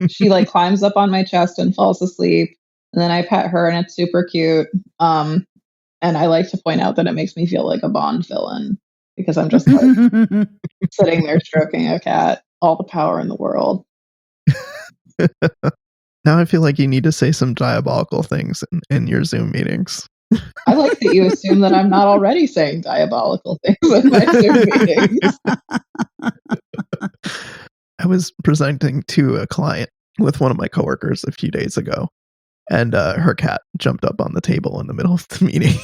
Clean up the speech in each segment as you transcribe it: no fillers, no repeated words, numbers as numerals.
She like climbs up on my chest and falls asleep. And then I pet her and it's super cute. And I like to point out that it makes me feel like a Bond villain because I'm just like sitting there stroking a cat, all the power in the world. Now I feel like you need to say some diabolical things in your Zoom meetings. I like that you assume that I'm not already saying diabolical things in my Zoom meetings. I was presenting to a client with one of my coworkers a few days ago, and her cat jumped up on the table in the middle of the meeting.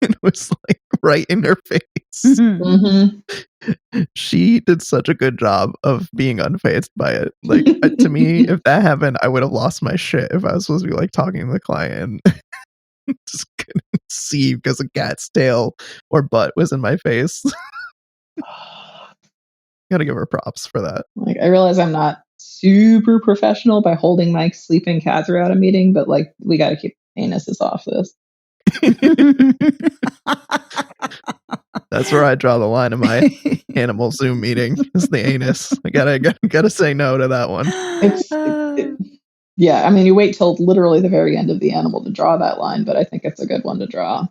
It was like right in her face. Mm-hmm. She did such a good job of being unfazed by it. Like to me, if that happened, I would have lost my shit if I was supposed to be like talking to the client and just couldn't see because a cat's tail or butt was in my face. Gotta give her props for that. Like I realize I'm not super professional by holding my sleeping cat throughout a meeting, but like we got to keep anuses off this. That's where I draw the line in my animal Zoom meeting. Is the anus. I gotta say no to that one. Yeah, I mean, you wait till literally the very end of the animal to draw that line, but I think it's a good one to draw.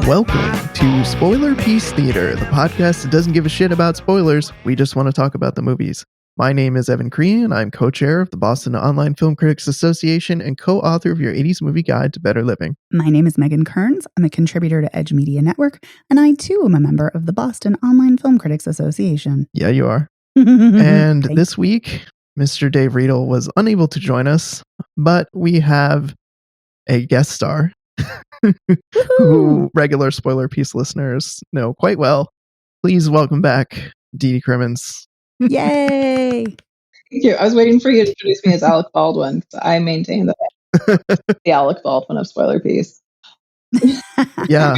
Welcome to Spoiler Piece Theater, the podcast that doesn't give a shit about spoilers. We just want to talk about the movies. My name is Evan Cree, and I'm co-chair of the Boston Online Film Critics Association and co-author of your 80s Movie Guide to Better Living. My name is Megan Kearns. I'm a contributor to Edge Media Network, and I too am a member of the Boston Online Film Critics Association. Yeah, you are. And this week, Mr. Dave Riedel was unable to join us, but we have a guest star who regular Spoiler Piece listeners know quite well. Please welcome back Dee Dee Crimmins. Yay! Thank you. I was waiting for you to introduce me as Alec Baldwin because I maintain that I'm the Alec Baldwin of Spoiler Piece. Yeah,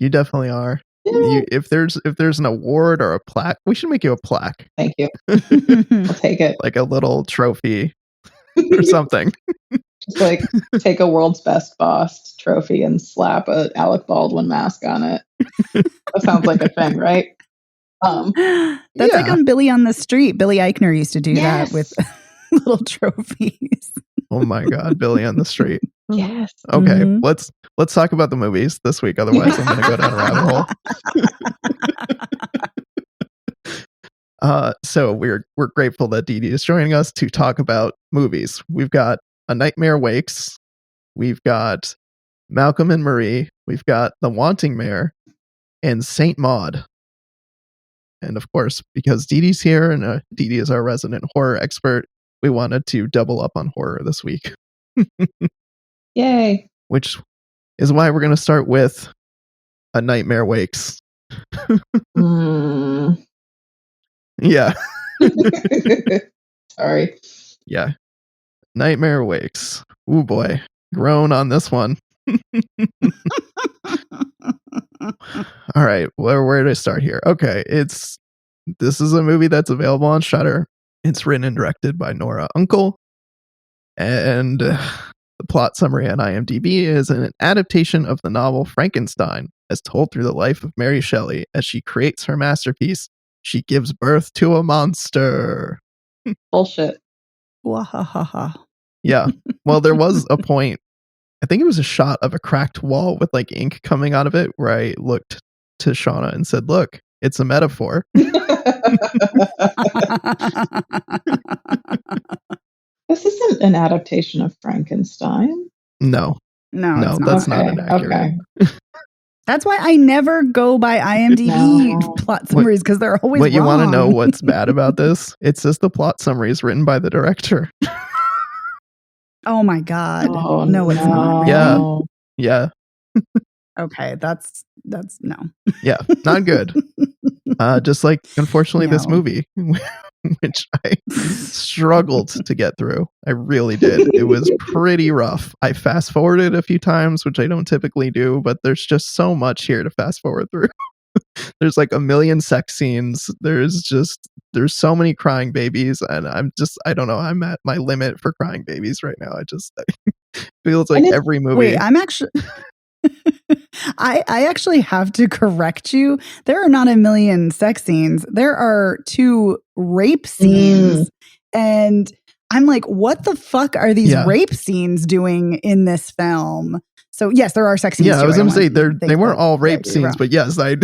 you definitely are. Yeah. If there's an award or a plaque, we should make you a plaque. Thank you. I'll take it. Like a little trophy or something. Just like take a World's Best Boss trophy and slap a Alec Baldwin mask on it. That sounds like a thing, right? That's like on Billy on the Street. Billy Eichner used to do that with little trophies. Oh my God, Billy on the Street. Yes. Okay, let's talk about the movies this week. Otherwise, I'm going to go down a rabbit hole. So we're grateful that Dee Dee is joining us to talk about movies. We've got A Nightmare Wakes. We've got Malcolm and Marie. We've got The Wanting Mare and Saint Maud. And of course, because Dee Dee's here and Dee Dee is our resident horror expert, we wanted to double up on horror this week. Yay. Which is why we're going to start with A Nightmare Wakes. Yeah. Sorry. Yeah. Nightmare Wakes. Ooh boy. Grown on this one. All right. Where do I start here? Okay. This is a movie that's available on Shudder. It's written and directed by Nora Unkel. And the plot summary on IMDb is an adaptation of the novel Frankenstein as told through the life of Mary Shelley. As she creates her masterpiece, she gives birth to a monster. Bullshit. Wahahaha. Yeah. Well, there was a point, I think it was a shot of a cracked wall with like ink coming out of it where I looked to Shauna and said, look, it's a metaphor. This isn't an adaptation of Frankenstein. No, that's not an accurate. Okay. That's why I never go by IMDb plot summaries because they're always wrong. You want to know what's bad about this? It says the plot summary is written by the director. Oh my God. Oh, no, it's not. Really? Yeah. Okay, that's no. Yeah, not good. Just like, unfortunately, this movie, which I struggled to get through. I really did. It was pretty rough. I fast forwarded a few times, which I don't typically do, but there's just so much here to fast forward through. There's like a million sex scenes. There's there's so many crying babies, and I don't know, I'm at my limit for crying babies right now. Feels like every movie. Wait, I'm actually I actually have to correct you. There are not a million sex scenes. There are 2 rape scenes. And I'm like, what the fuck are these rape scenes doing in this film? So yes, there are sex scenes. Yeah, I was going to say they weren't all rape scenes, but yes, I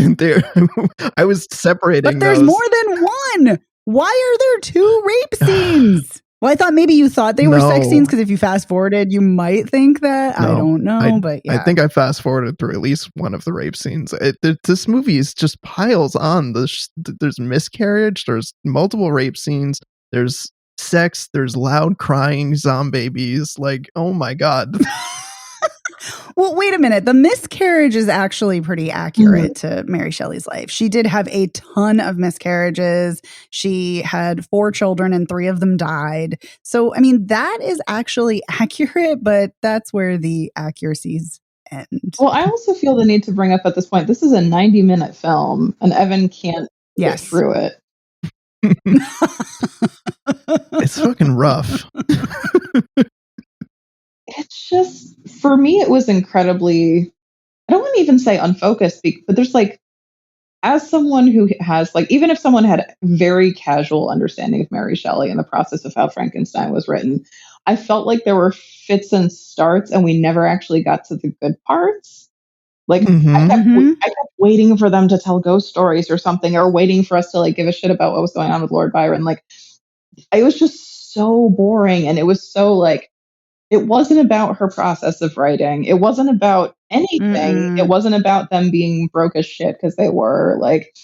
was separating. But there's more than one. Why are there 2 rape scenes? Well, I thought maybe you thought they were sex scenes because if you fast forwarded, you might think that. No, I don't know, but yeah. I think I fast forwarded through at least one of the rape scenes. This movie is just piles on. There's miscarriage. There's multiple rape scenes. There's sex. There's loud crying zombabies. Like, oh my god. Well, wait a minute. The miscarriage is actually pretty accurate to Mary Shelley's life. She did have a ton of miscarriages. She had 4 children and 3 of them died. So, I mean, that is actually accurate, but that's where the accuracies end. Well, I also feel the need to bring up at this point, this is a 90-minute film, and Evan can't get through it. It's fucking rough. It's just, for me, it was incredibly, I don't want to even say unfocused, but there's like, as someone who has, like, even if someone had very casual understanding of Mary Shelley and the process of how Frankenstein was written, I felt like there were fits and starts and we never actually got to the good parts. Like, I kept waiting for them to tell ghost stories or something, or waiting for us to like give a shit about what was going on with Lord Byron. Like, it was just so boring, and it was so like, it wasn't about her process of writing. It wasn't about anything. It wasn't about them being broke as shit because they were. Like,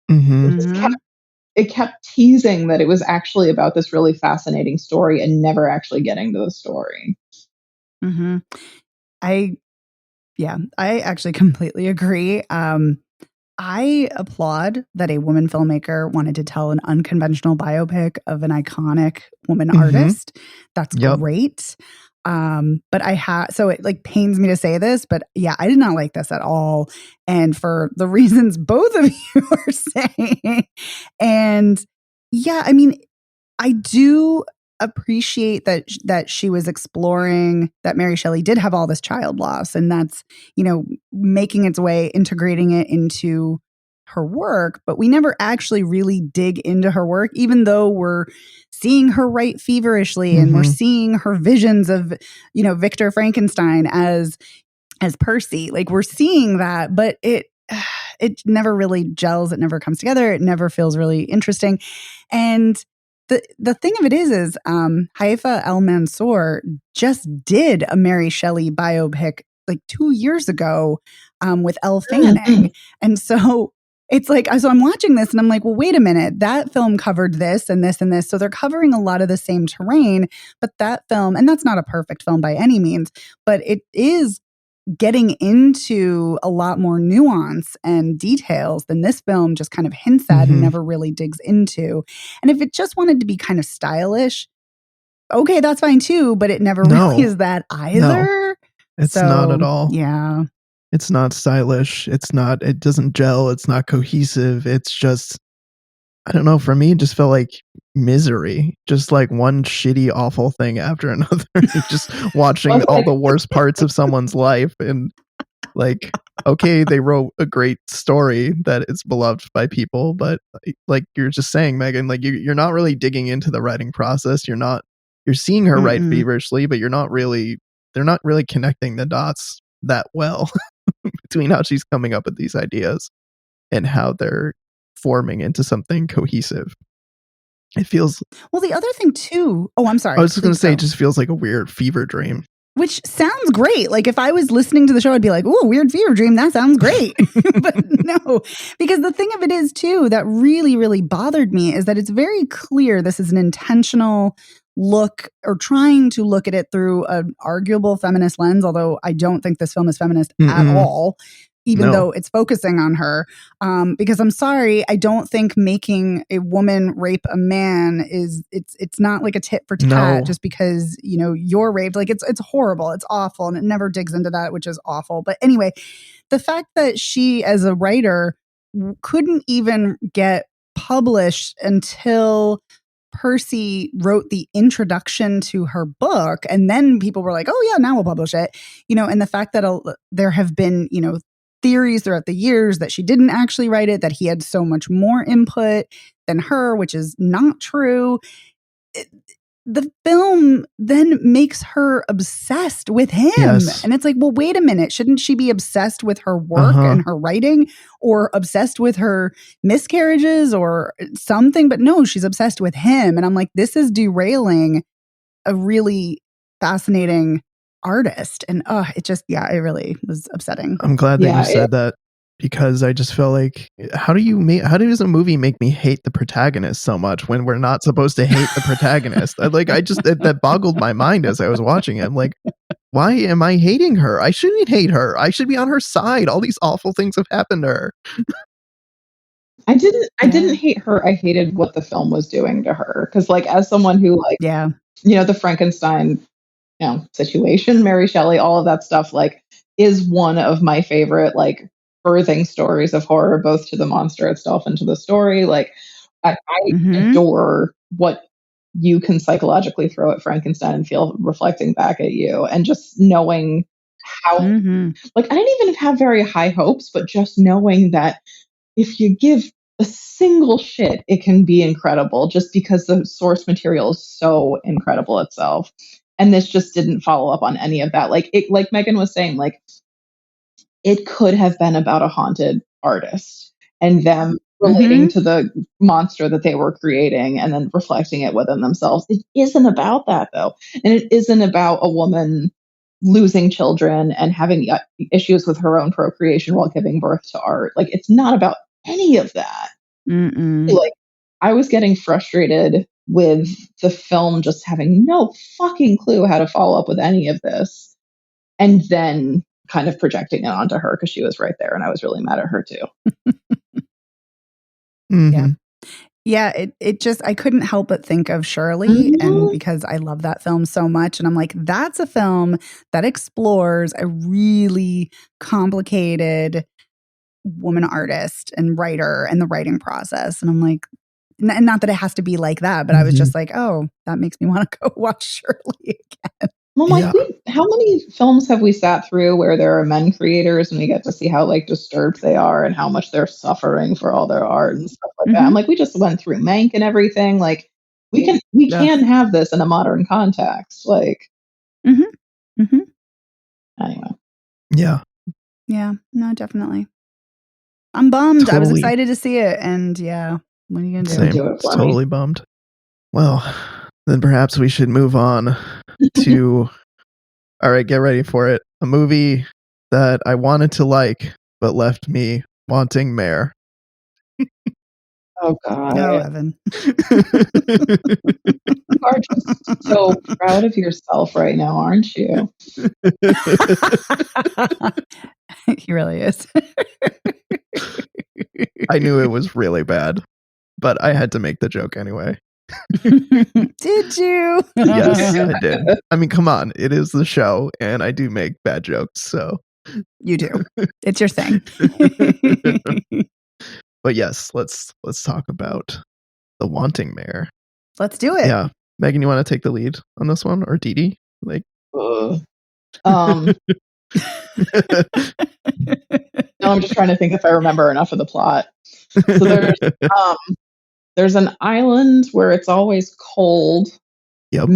it kept teasing that it was actually about this really fascinating story and never actually getting to the story. I actually completely agree. I applaud that a woman filmmaker wanted to tell an unconventional biopic of an iconic woman artist. That's great. But so it like pains me to say this, but yeah, I did not like this at all. And for the reasons both of you are saying. And yeah, I mean, I do appreciate that she was exploring that Mary Shelley did have all this child loss, and that's, you know, making its way, integrating it into her work, but we never actually really dig into her work, even though we're seeing her write feverishly and we're seeing her visions of, you know, Victor Frankenstein as Percy. Like, we're seeing that, but it never really gels. It never comes together. It never feels really interesting. And the thing of it is Haifa El-Mansour just did a Mary Shelley biopic like 2 years ago with Elle Fanning. And so it's like, so I'm watching this and I'm like, well, wait a minute, that film covered this and this and this. So they're covering a lot of the same terrain, but that film, and that's not a perfect film by any means, but it is getting into a lot more nuance and details than this film just kind of hints at and never really digs into. And if it just wanted to be kind of stylish, okay, that's fine too, but it never really is that either. It's not at all. Yeah. It's not stylish. It doesn't gel. It's not cohesive. It's just, I don't know, for me, it just felt like misery. Just like one shitty, awful thing after another. Just watching all the worst parts of someone's life. And like, okay, they wrote a great story that is beloved by people, but like you're just saying, Megan, like you're not really digging into the writing process. You're seeing her write feverishly, but they're not really connecting the dots that well between how she's coming up with these ideas and how they're forming into something cohesive. It feels... Well, the other thing too... Oh, I'm sorry. I was just going to say, it just feels like a weird fever dream. Which sounds great. Like, if I was listening to the show, I'd be like, "Ooh, weird fever dream. That sounds great." But no, because the thing of it is too, that really, really bothered me is that it's very clear this is an intentional look, or trying to look at it through an arguable feminist lens, although I don't think this film is feminist at all, even though it's focusing on her. Because I'm sorry, I don't think making a woman rape a man it's not like a tit for tat just because, you know, you're raped. Like, it's horrible. It's awful. And it never digs into that, which is awful. But anyway, the fact that she as a writer couldn't even get published until Percy wrote the introduction to her book. And then people were like, oh, yeah, now we'll publish it. And the fact that there have been, theories throughout the years that she didn't actually write it, that he had so much more input than her, which is not true. The film then makes her obsessed with him. Yes. And it's like, well, wait a minute. Shouldn't she be obsessed with her work and her writing, or obsessed with her miscarriages or something? But no, she's obsessed with him. And I'm like, this is derailing a really fascinating artist. And it really was upsetting. I'm glad that you said that, because I just feel like, how does a movie make me hate the protagonist so much when we're not supposed to hate the protagonist? That boggled my mind as I was watching it. I'm like, why am I hating her? I shouldn't hate her. I should be on her side. All these awful things have happened to her. I didn't hate her. I hated what the film was doing to her. Because as someone who the Frankenstein situation, Mary Shelley, all of that stuff is one of my favorite birthing stories of horror, both to the monster itself and to the story. I adore what you can psychologically throw at Frankenstein and feel reflecting back at you, and just knowing how I didn't even have very high hopes, but just knowing that if you give a single shit, it can be incredible, just because the source material is so incredible itself. And this just didn't follow up on any of that. Like Megan was saying, it could have been about a haunted artist and them relating to the monster that they were creating and then reflecting it within themselves. It isn't about that, though. And it isn't about a woman losing children and having issues with her own procreation while giving birth to art. It's not about any of that. I was getting frustrated with the film just having no fucking clue how to follow up with any of this, and then kind of projecting it onto her because she was right there, and I was really mad at her too. It just, I couldn't help but think of Shirley, and because I love that film so much, and I'm like, that's a film that explores a really complicated woman artist and writer and the writing process. And I'm like, not that it has to be like that, but I was just like, oh, that makes me want to go watch Shirley again. Well, how many films have we sat through where there are men creators and we get to see how disturbed they are and how much they're suffering for all their art and stuff like that? I'm like, we just went through Mank and everything. We can have this in a modern context. Anyway. Yeah, no, definitely. I'm bummed. Totally. I was excited to see it, and what are you gonna do? Totally bummed. Well, then perhaps we should move on to. All right, get ready for it. A movie that I wanted to like, but left me wanting Mare. Oh God! Oh, Evan. You are just so proud of yourself right now, aren't you? He really is. I knew it was really bad, but I had to make the joke anyway. Did you? Yes, I did. I mean, come on. It is the show, and I do make bad jokes, so. You do. It's your thing. But yes, let's talk about The Wanting Mare. Let's do it. Yeah. Megan, you want to take the lead on this one, or Dee Dee? No, I'm just trying to think if I remember enough of the plot. So there's an island where it's always cold. Yep.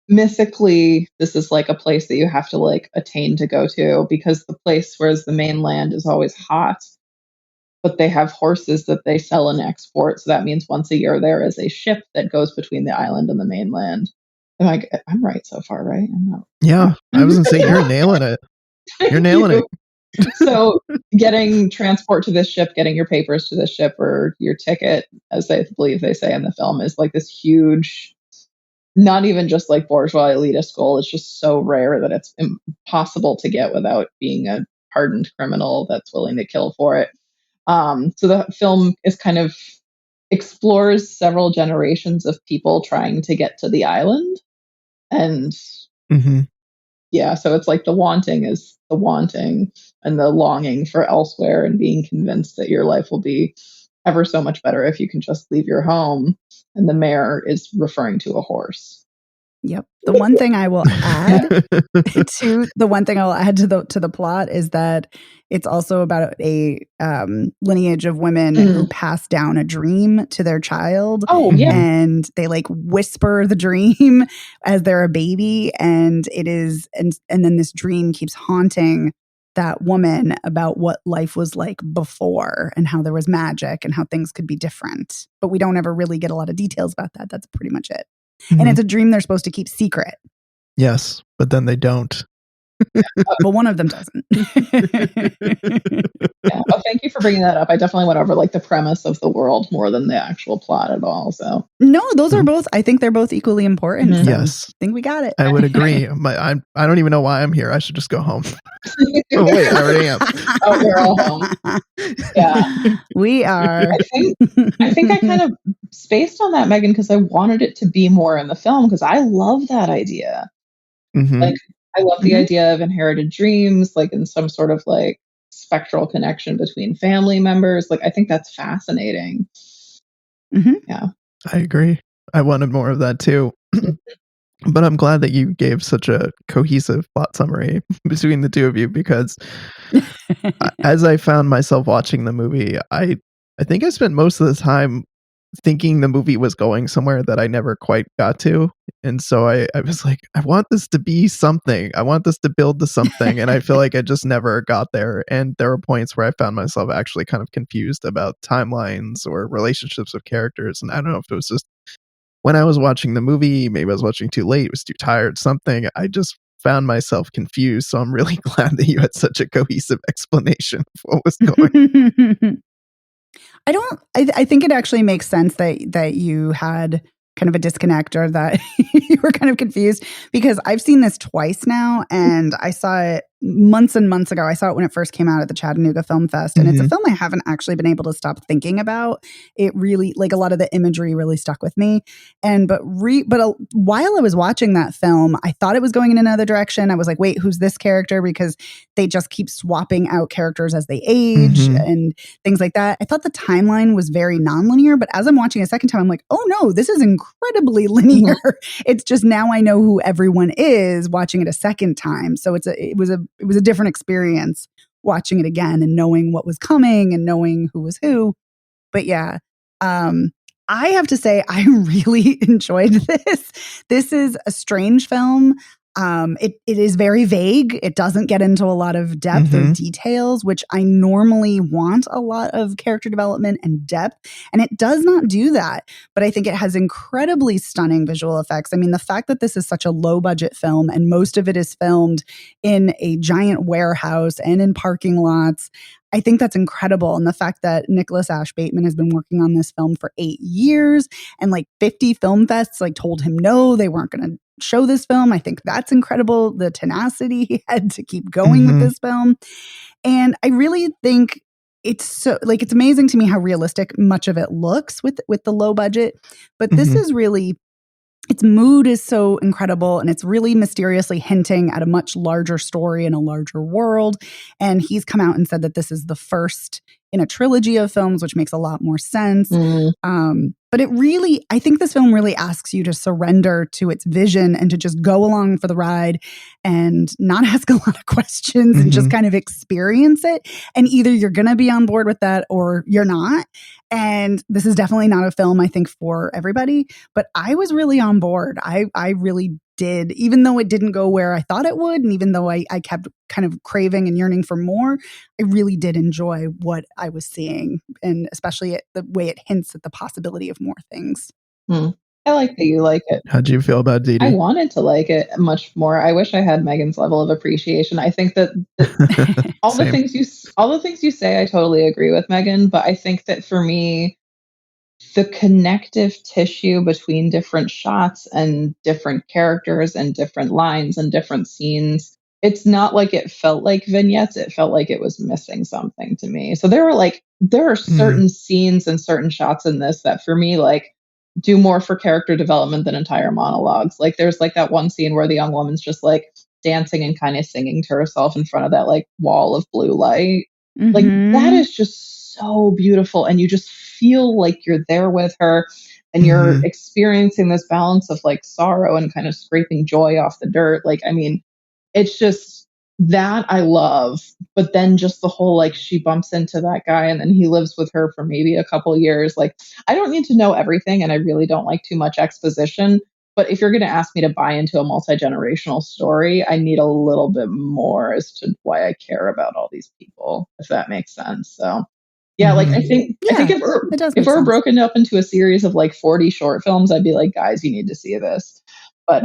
Mythically, this is a place that you have to attain to go to, because the place whereas the mainland is always hot, but they have horses that they sell and export. So that means once a year there is a ship that goes between the island and the mainland. I'm right so far, right? I'm not. Yeah, I was gonna say you're nailing it. You're nailing it. So getting transport to this ship, getting your papers to this ship, or your ticket, as I believe they say in the film, is this huge, not even just bourgeois elitist goal. It's just so rare that it's impossible to get without being a hardened criminal that's willing to kill for it. So the film is kind of explores several generations of people trying to get to the island. And so it's the wanting is the wanting and the longing for elsewhere and being convinced that your life will be ever so much better if you can just leave your home. And the mare is referring to a horse. Yep. The one thing I will add to the plot is that it's also about a lineage of women who pass down a dream to their child. Oh, yeah. And they like whisper the dream as they're a baby, and it is and then this dream keeps haunting that woman about what life was like before and how there was magic and how things could be different. But we don't ever really get a lot of details about that. That's pretty much it. And it's a dream they're supposed to keep secret. Yes, but then they don't. Well, one of them doesn't. Oh, thank you for bringing that up. I definitely went over like the premise of the world more than the actual plot at all. So no, those are both. I think they're both equally important. So yes, I think we got it. I would agree. I don't even know why I'm here. I should just go home. Oh wait, I already am. Oh, we're all home. Yeah, we are. I think I kind of spaced on that, Megan, because I wanted it to be more in the film because I love that idea. Like, I love the idea of inherited dreams, like in some sort of like spectral connection between family members. Like, I think that's fascinating. Yeah, I agree. I wanted more of that too. But I'm glad that you gave such a cohesive plot summary between the two of you, because as I found myself watching the movie, I think I spent most of the time thinking the movie was going somewhere that I never quite got to. And so I was like, I want this to be something. I want this to build to something. And I feel like I just never got there. And there were points where I found myself actually kind of confused about timelines or relationships of characters. And I don't know if it was just when I was watching the movie, maybe I was watching too late, was too tired, something. I just found myself confused. So I'm really glad that you had such a cohesive explanation of what was going. I think it actually makes sense that you had kind of a disconnect, or that you were kind of confused, because I've seen this twice now, and I saw it months and months ago. I saw it when it first came out at the Chattanooga Film Fest, and it's a film I haven't actually been able to stop thinking about. It really, like, a lot of the imagery really stuck with me. But while I was watching that film, I thought it was going in another direction. I was like, wait, who's this character? Because they just keep swapping out characters as they age and things like that. I thought the timeline was very nonlinear, but as I'm watching a second time, I'm like, oh no, this is incredibly linear. It's just now I know who everyone is watching it a second time. So it was a different experience watching it again and knowing what was coming and knowing who was who. But yeah, I have to say I really enjoyed this. This is a strange film. It is very vague. It doesn't get into a lot of depth or details, which I normally want a lot of character development and depth. And it does not do that. But I think it has incredibly stunning visual effects. I mean, the fact that this is such a low budget film and most of it is filmed in a giant warehouse and in parking lots, I think that's incredible. And the fact that Nicholas Ash Bateman has been working on this film for 8 years, and like 50 film fests like told him no, they weren't going to show this film. I think that's incredible. The tenacity he had to keep going with this film. And I really think it's so, like, it's amazing to me how realistic much of it looks with the low budget. But this is really, its mood is so incredible, and it's really mysteriously hinting at a much larger story in a larger world. And he's come out and said that this is the first in a trilogy of films, which makes a lot more sense. But it really, I think this film really asks you to surrender to its vision and to just go along for the ride and not ask a lot of questions and just kind of experience it. And either you're going to be on board with that or you're not. And this is definitely not a film, I think, for everybody. But I was really on board. I really did, even though it didn't go where I thought it would. And even though I kept kind of craving and yearning for more, I really did enjoy what I was seeing. And especially the way it hints at the possibility of more things. I like that you like it. How'd you feel about Dee Dee? I wanted to like it much more. I wish I had Megan's level of appreciation. I think that all the things you say, I totally agree with, Megan. But I think that for me, the connective tissue between different shots and different characters and different lines and different scenes, it's not like it felt like vignettes. It felt like it was missing something to me. So there are certain scenes and certain shots in this that for me, like, do more for character development than entire monologues. Like, there's like that one scene where the young woman's just like dancing and kind of singing to herself in front of that like wall of blue light. Like, that is just so beautiful. And you just feel like you're there with her and you're experiencing this balance of like sorrow and kind of scraping joy off the dirt. Like, I mean, it's just that I love, but then just the whole like she bumps into that guy and then he lives with her for maybe a couple years. Like, I don't need to know everything and I really don't like too much exposition. But if you're going to ask me to buy into a multi-generational story, I need a little bit more as to why I care about all these people, if that makes sense. So, yeah, like I think if we're broken up into a series of like 40 short films, I'd be like, guys, you need to see this. But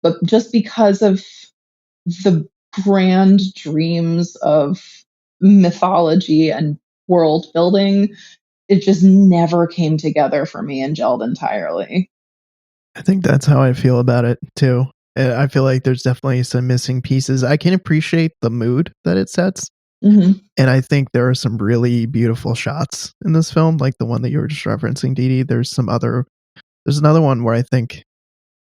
but just because of the grand dreams of mythology and world building, it just never came together for me and gelled entirely. I think that's how I feel about it too. I feel like there's definitely some missing pieces. I can appreciate the mood that it sets. And I think there are some really beautiful shots in this film, like the one that you were just referencing, Dee Dee. There's another one where I think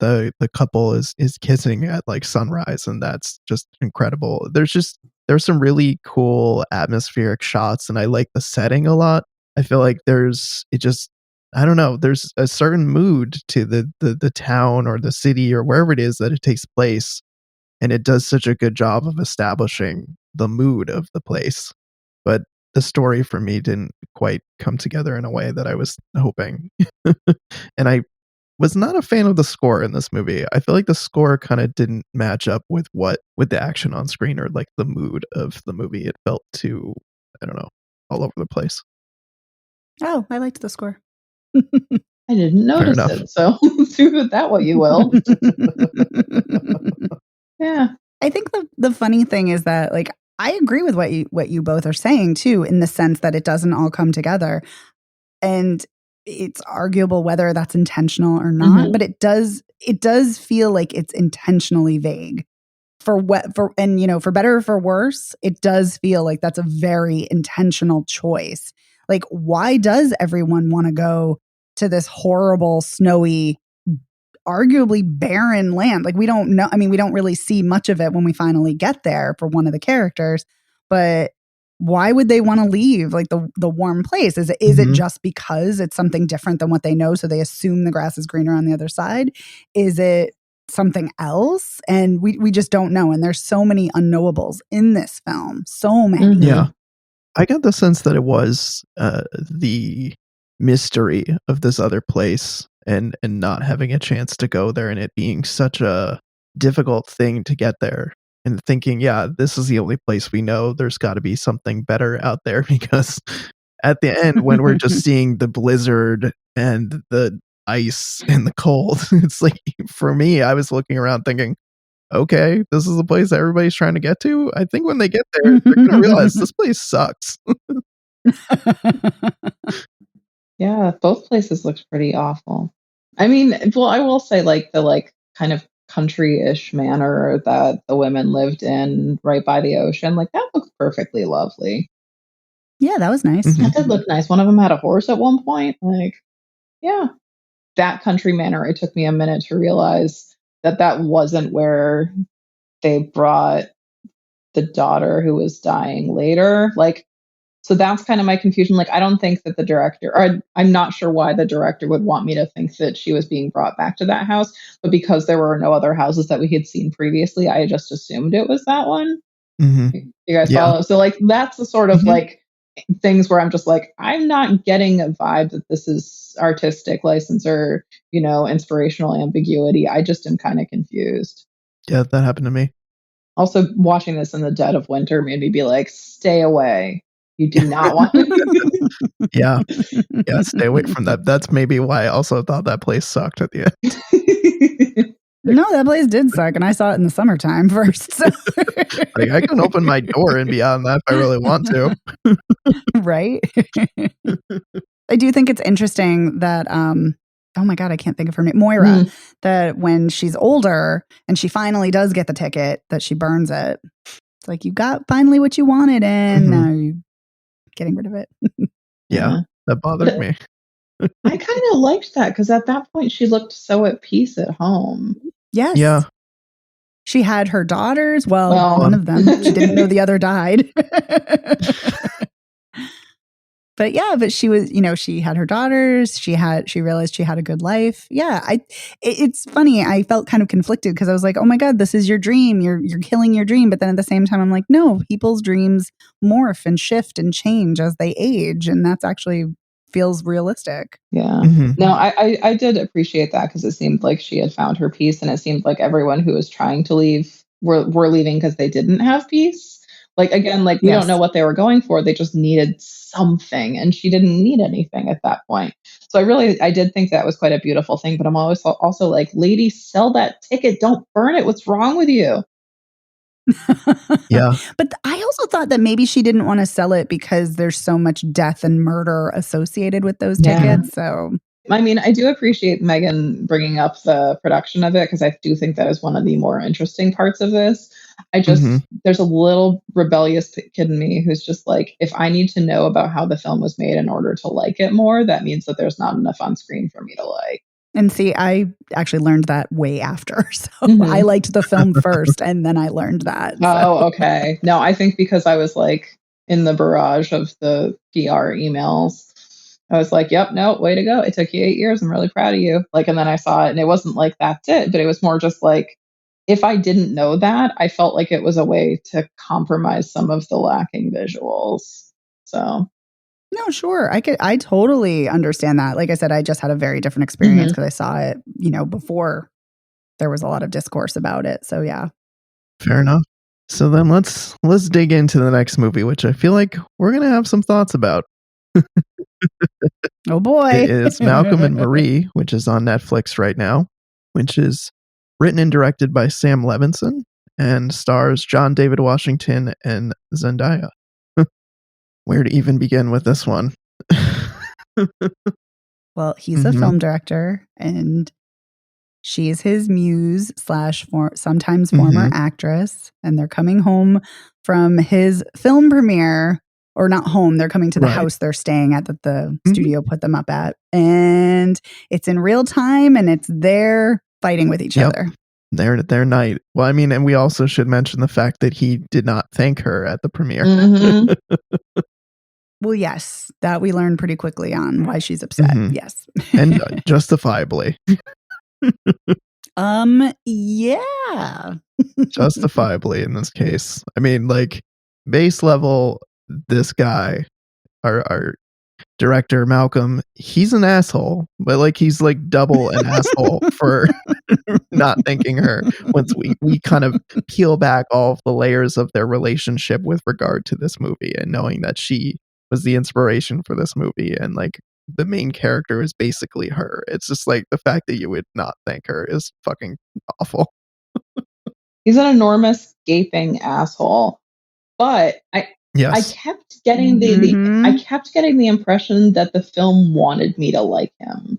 the couple is kissing at like sunrise, and that's just incredible. There's some really cool atmospheric shots, and I like the setting a lot. I feel like I don't know, there's a certain mood to the town or the city or wherever it is that it takes place, and it does such a good job of establishing the mood of the place. But the story for me didn't quite come together in a way that I was hoping. And I was not a fan of the score in this movie. I feel like the score kind of didn't match up with the action on screen or like the mood of the movie. It felt too, I don't know, all over the place. Oh, I liked the score. I didn't notice it, so do with that what you will. Yeah. I think the funny thing is that, like, I agree with what you both are saying too, in the sense that it doesn't all come together, and it's arguable whether that's intentional or not. But it does feel like it's intentionally vague. For better or for worse, it does feel like that's a very intentional choice. Like, why does everyone want to go to this horrible, snowy, arguably barren land? Like, we don't know. I mean, we don't really see much of it when we finally get there for one of the characters. But why would they want to leave like the warm place? Is it just because it's something different than what they know, so they assume the grass is greener on the other side? Is it something else? And we just don't know. And there's so many unknowables in this film. So many. Yeah. I got the sense that it was the mystery of this other place and not having a chance to go there, and it being such a difficult thing to get there, and thinking, yeah, this is the only place we know. There's got to be something better out there, because at the end, when we're just seeing the blizzard and the ice and the cold, it's like, for me, I was looking around thinking, okay, this is the place that everybody's trying to get to. I think when they get there, they're going to realize this place sucks. Yeah, both places looked pretty awful. I mean, well, I will say like the like kind of country-ish manor that the women lived in right by the ocean, like that looked perfectly lovely. Yeah, that was nice. That did look nice. One of them had a horse at one point. Like, yeah, that country manor, it took me a minute to realize that wasn't where they brought the daughter who was dying later. Like, so that's kind of my confusion. Like, I don't think that the director, or I'm not sure why the director would want me to think that she was being brought back to that house, but because there were no other houses that we had seen previously, I just assumed it was that one. You guys follow? So like, that's the sort of like things where I'm just like, I'm not getting a vibe that this is artistic license or, inspirational ambiguity. I just am kind of confused. Yeah, that happened to me. Also, watching this in the dead of winter made me be like, stay away. You do not want to. Yeah, stay away from that. That's maybe why I also thought that place sucked at the end. No, that place did suck, and I saw it in the summertime first. So. Like, I can open my door and be on that if I really want to. Right? I do think it's interesting that, oh my God, I can't think of her name, Moira, that when she's older and she finally does get the ticket, that she burns it. It's like, you got finally what you wanted, and now you're getting rid of it. Yeah, that bothered me. I kind of liked that, because at that point she looked so at peace at home. Yes. Yeah. She had her daughters. Well, one of them. She didn't know the other died. But yeah, but she was, she had her daughters. She realized she had a good life. Yeah, it's funny. I felt kind of conflicted because I was like, oh my God, this is your dream. You're killing your dream. But then at the same time, I'm like, no, people's dreams morph and shift and change as they age, and that's actually feels realistic. Yeah. No, I did appreciate that because it seemed like she had found her peace, and it seemed like everyone who was trying to leave were leaving because they didn't have peace. Like, again, like, we don't know what they were going for. They just needed something, and she didn't need anything at that point. So I did think that was quite a beautiful thing, but I'm always also like, lady, sell that ticket. Don't burn it. What's wrong with you? Yeah. But I also thought that maybe she didn't want to sell it because there's so much death and murder associated with those tickets. So, I mean, I do appreciate Megan bringing up the production of it because I do think that is one of the more interesting parts of this. There's a little rebellious kid in me who's just like, if I need to know about how the film was made in order to like it more, that means that there's not enough on screen for me to like. And see, I actually learned that way after. So I liked the film first and then I learned that. Oh, okay. No, I think because I was like in the barrage of the PR emails, I was like, yep, no, way to go. It took you 8 years. I'm really proud of you. Like, and then I saw it and it wasn't like that's it, but it was more just like, if I didn't know that, I felt like it was a way to compromise some of the lacking visuals. So. No, sure. I totally understand that. Like I said, I just had a very different experience because I saw it, before there was a lot of discourse about it. So yeah. Fair enough. So then let's dig into the next movie, which I feel like we're going to have some thoughts about. Oh boy. It's Malcolm and Marie, which is on Netflix right now, which is written and directed by Sam Levinson and stars John David Washington and Zendaya. Where to even begin with this one? Well, he's a film director and she's his muse / sometimes former actress. And they're coming home from his film premiere, or not home. They're coming to the house they're staying at that the studio put them up at. And it's in real time and it's they're fighting with each other. Their night. Well, I mean, and we also should mention the fact that he did not thank her at the premiere. Well, yes, that we learned pretty quickly on why she's upset. Yes. And justifiably. Yeah. Justifiably in this case. I mean, like, base level, this guy, our director Malcolm, he's an asshole, but like he's like double an asshole for not thanking her once we kind of peel back all of the layers of their relationship with regard to this movie and knowing that she was the inspiration for this movie and like the main character is basically her. It's just like the fact that you would not thank her is fucking awful. He's an enormous gaping asshole. But I kept getting I kept getting the impression that the film wanted me to like him.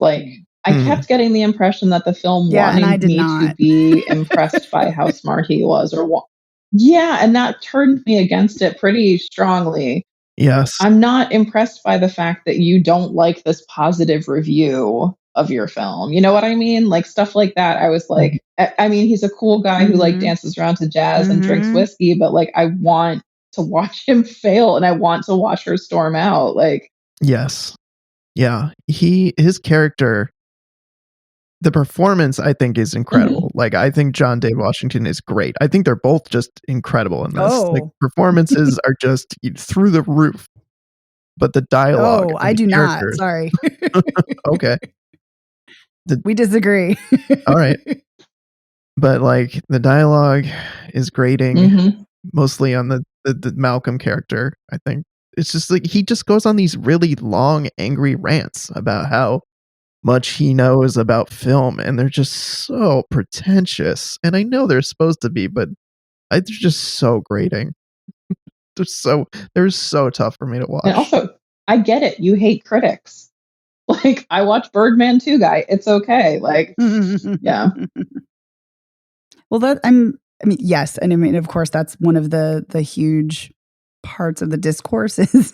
Like, I kept getting the impression that the film wanted me to be impressed by how smart he was, and that turned me against it pretty strongly. Yes. I'm not impressed by the fact that you don't like this positive review of your film. You know what I mean? Like, stuff like that. I was like, I mean, he's a cool guy who like dances around to jazz and drinks whiskey, but like, I want to watch him fail and I want to watch her storm out. Like, yes. Yeah. His character, the performance, I think, is incredible. Like, I think John David Washington is great. I think they're both just incredible in this. Like, performances are just through the roof. But the dialogue. I do not. Sorry. Okay. We disagree. All right. But like the dialogue is grating, mostly on the Malcolm character. I think it's just like he just goes on these really long, angry rants about how much he knows about film, and they're just so pretentious. And I know they're supposed to be, but they're just so grating. They're so tough for me to watch. And also, I get it. You hate critics. Like, I watch Birdman 2, guy. It's okay. Like, yeah. Well, yes. And I mean, of course, that's one of the huge parts of the discourse is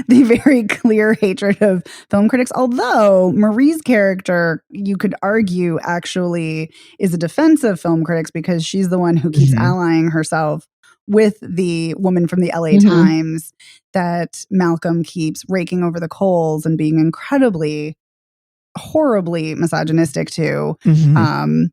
the very clear hatred of film critics. Although Marie's character, you could argue, actually is a defense of film critics because she's the one who keeps allying herself with the woman from the LA Mhm. Times that Malcolm keeps raking over the coals and being incredibly, horribly misogynistic to. Mhm.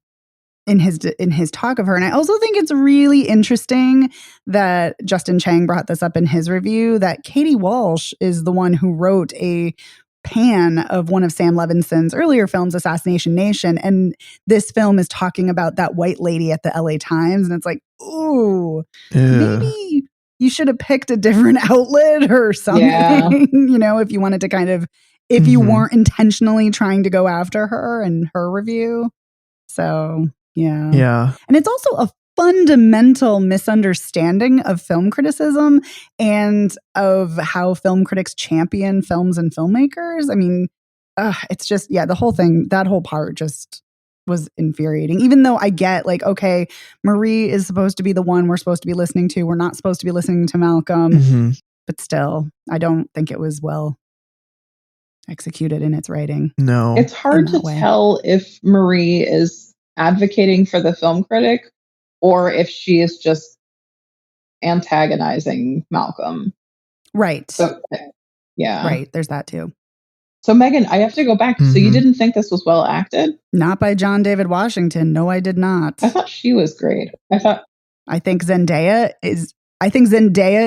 In his talk of her. And I also think it's really interesting that Justin Chang brought this up in his review, that Katie Walsh is the one who wrote a pan of one of Sam Levinson's earlier films, Assassination Nation. And this film is talking about that white lady at the LA Times. And it's like, ooh, maybe you should have picked a different outlet or something, Yeah. if you wanted to kind of, if you weren't intentionally trying to go after her and her review. So, yeah. Yeah. And it's also a fundamental misunderstanding of film criticism and of how film critics champion films and filmmakers. I mean, it's just, the whole thing, that whole part just was infuriating. Even though I get like, okay, Marie is supposed to be the one we're supposed to be listening to. We're not supposed to be listening to Malcolm. But still, I don't think it was well executed in its writing. No. It's hard to tell if Marie is advocating for the film critic or if she is just antagonizing Malcolm. Right. So, yeah. Right. There's that too. So, Megan, I have to go back. So, you didn't think this was well acted? Not by John David Washington. No, I did not. I thought she was great. I think Zendaya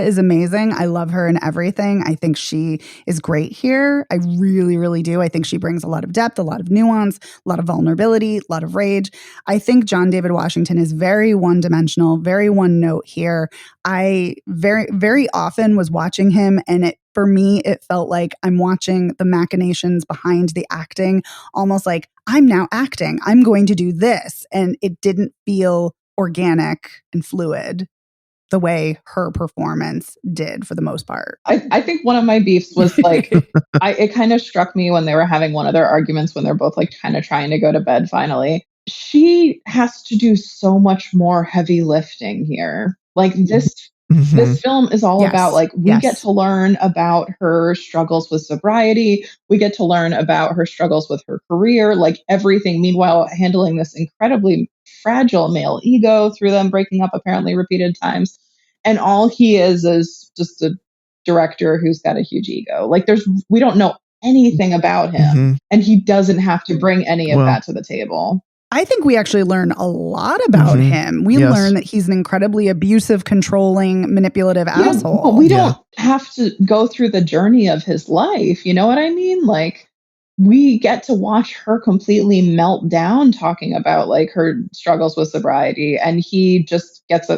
is amazing. I love her in everything. I think she is great here. I really, really do. I think she brings a lot of depth, a lot of nuance, a lot of vulnerability, a lot of rage. I think John David Washington is very one-dimensional, very one note here. I very, very often was watching him, and for me, it felt like I'm watching the machinations behind the acting, almost like I'm now acting. I'm going to do this. And it didn't feel organic and fluid the way her performance did for the most part. I think one of my beefs was like, it kind of struck me when they were having one of their arguments when they're both like kind of trying to go to bed finally. She has to do so much more heavy lifting here. Like this film is all about like, we get to learn about her struggles with sobriety. We get to learn about her struggles with her career, like everything. Meanwhile, handling this incredibly fragile male ego through them breaking up apparently repeated times. And all he is just a director who's got a huge ego. Like we don't know anything about him, and he doesn't have to bring any of that to the table. I think we actually learn a lot about him. We learn that he's an incredibly abusive, controlling, manipulative asshole. But we don't have to go through the journey of his life. You know what I mean? Like, we get to watch her completely melt down talking about like her struggles with sobriety, and he just gets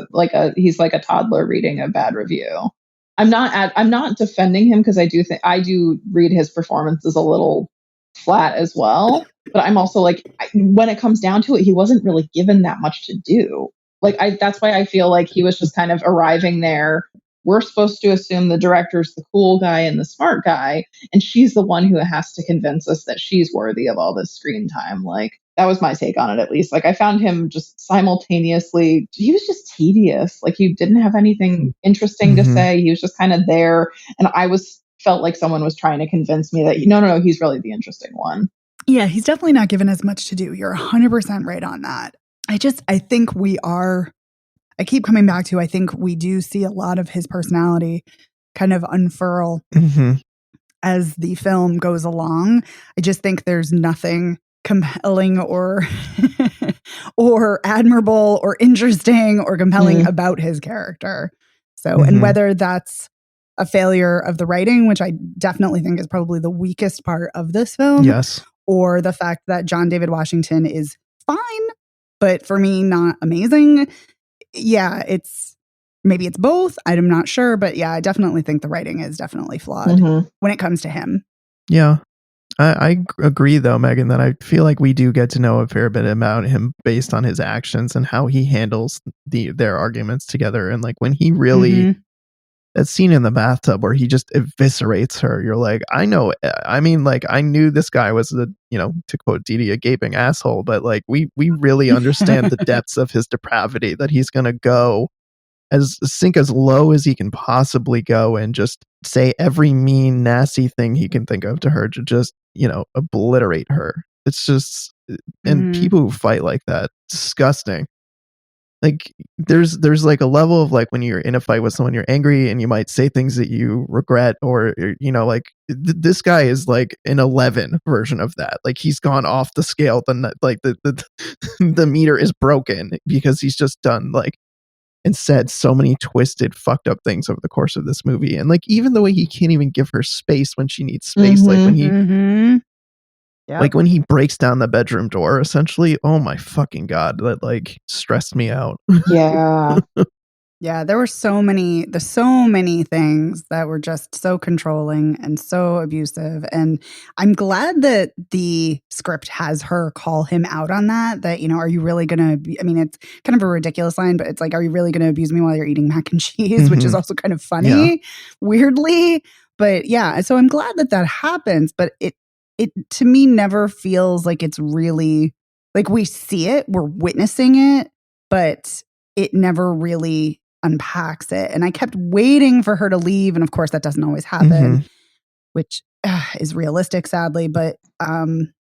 he's like a toddler reading a bad review. I'm not defending him because I do read his performances a little flat as well, but I'm also like, when it comes down to it, he wasn't really given that much to do. Like that's why I feel like he was just kind of arriving there. We're supposed to assume the director's the cool guy and the smart guy, and she's the one who has to convince us that she's worthy of all this screen time. Like, that was my take on it, at least. Like, I found him just simultaneously, he was just tedious. Like, he didn't have anything interesting to say. He was just kind of there, and felt like someone was trying to convince me that no, he's really the interesting one. Yeah, he's definitely not given as much to do. You're 100% right on that. I think I keep coming back to, I think we do see a lot of his personality kind of unfurl as the film goes along. I just think there's nothing compelling or or admirable or interesting or compelling about his character. So, and whether that's a failure of the writing, which I definitely think is probably the weakest part of this film, or the fact that John David Washington is fine, but for me, not amazing. Yeah, maybe it's both. I'm not sure, but yeah, I definitely think the writing is definitely flawed when it comes to him. Yeah. I agree though, Megan, that I feel like we do get to know a fair bit about him based on his actions and how he handles their arguments together. And like when he really, that scene in the bathtub where he just eviscerates her, you're like, I know, I mean, like I knew this guy was to quote Didi, a gaping asshole, but like we really understand the depths of his depravity, that he's going to go sink as low as he can possibly go and just say every mean, nasty thing he can think of to her to just, obliterate her. It's just, and people who fight like that, disgusting. like there's like a level of like when you're in a fight with someone, you're angry and you might say things that you regret, or like this guy is like an 11 version of that. Like he's gone off the scale. Like the the meter is broken because he's just done like and said so many twisted, fucked up things over the course of this movie. And like even the way he can't even give her space when she needs space, like when he Yep. like when he breaks down the bedroom door, essentially. Oh my fucking god, that like stressed me out. Yeah. Yeah, there were so many things that were just so controlling and so abusive. And I'm glad that the script has her call him out on that, are you really going to, I mean, it's kind of a ridiculous line, but it's like, are you really going to abuse me while you're eating mac and cheese, which is also kind of funny, weirdly. But yeah, so I'm glad that happens, but it to me never feels like it's really, like we see it, we're witnessing it, but it never really unpacks it. And I kept waiting for her to leave. And of course, that doesn't always happen, which is realistic, sadly. But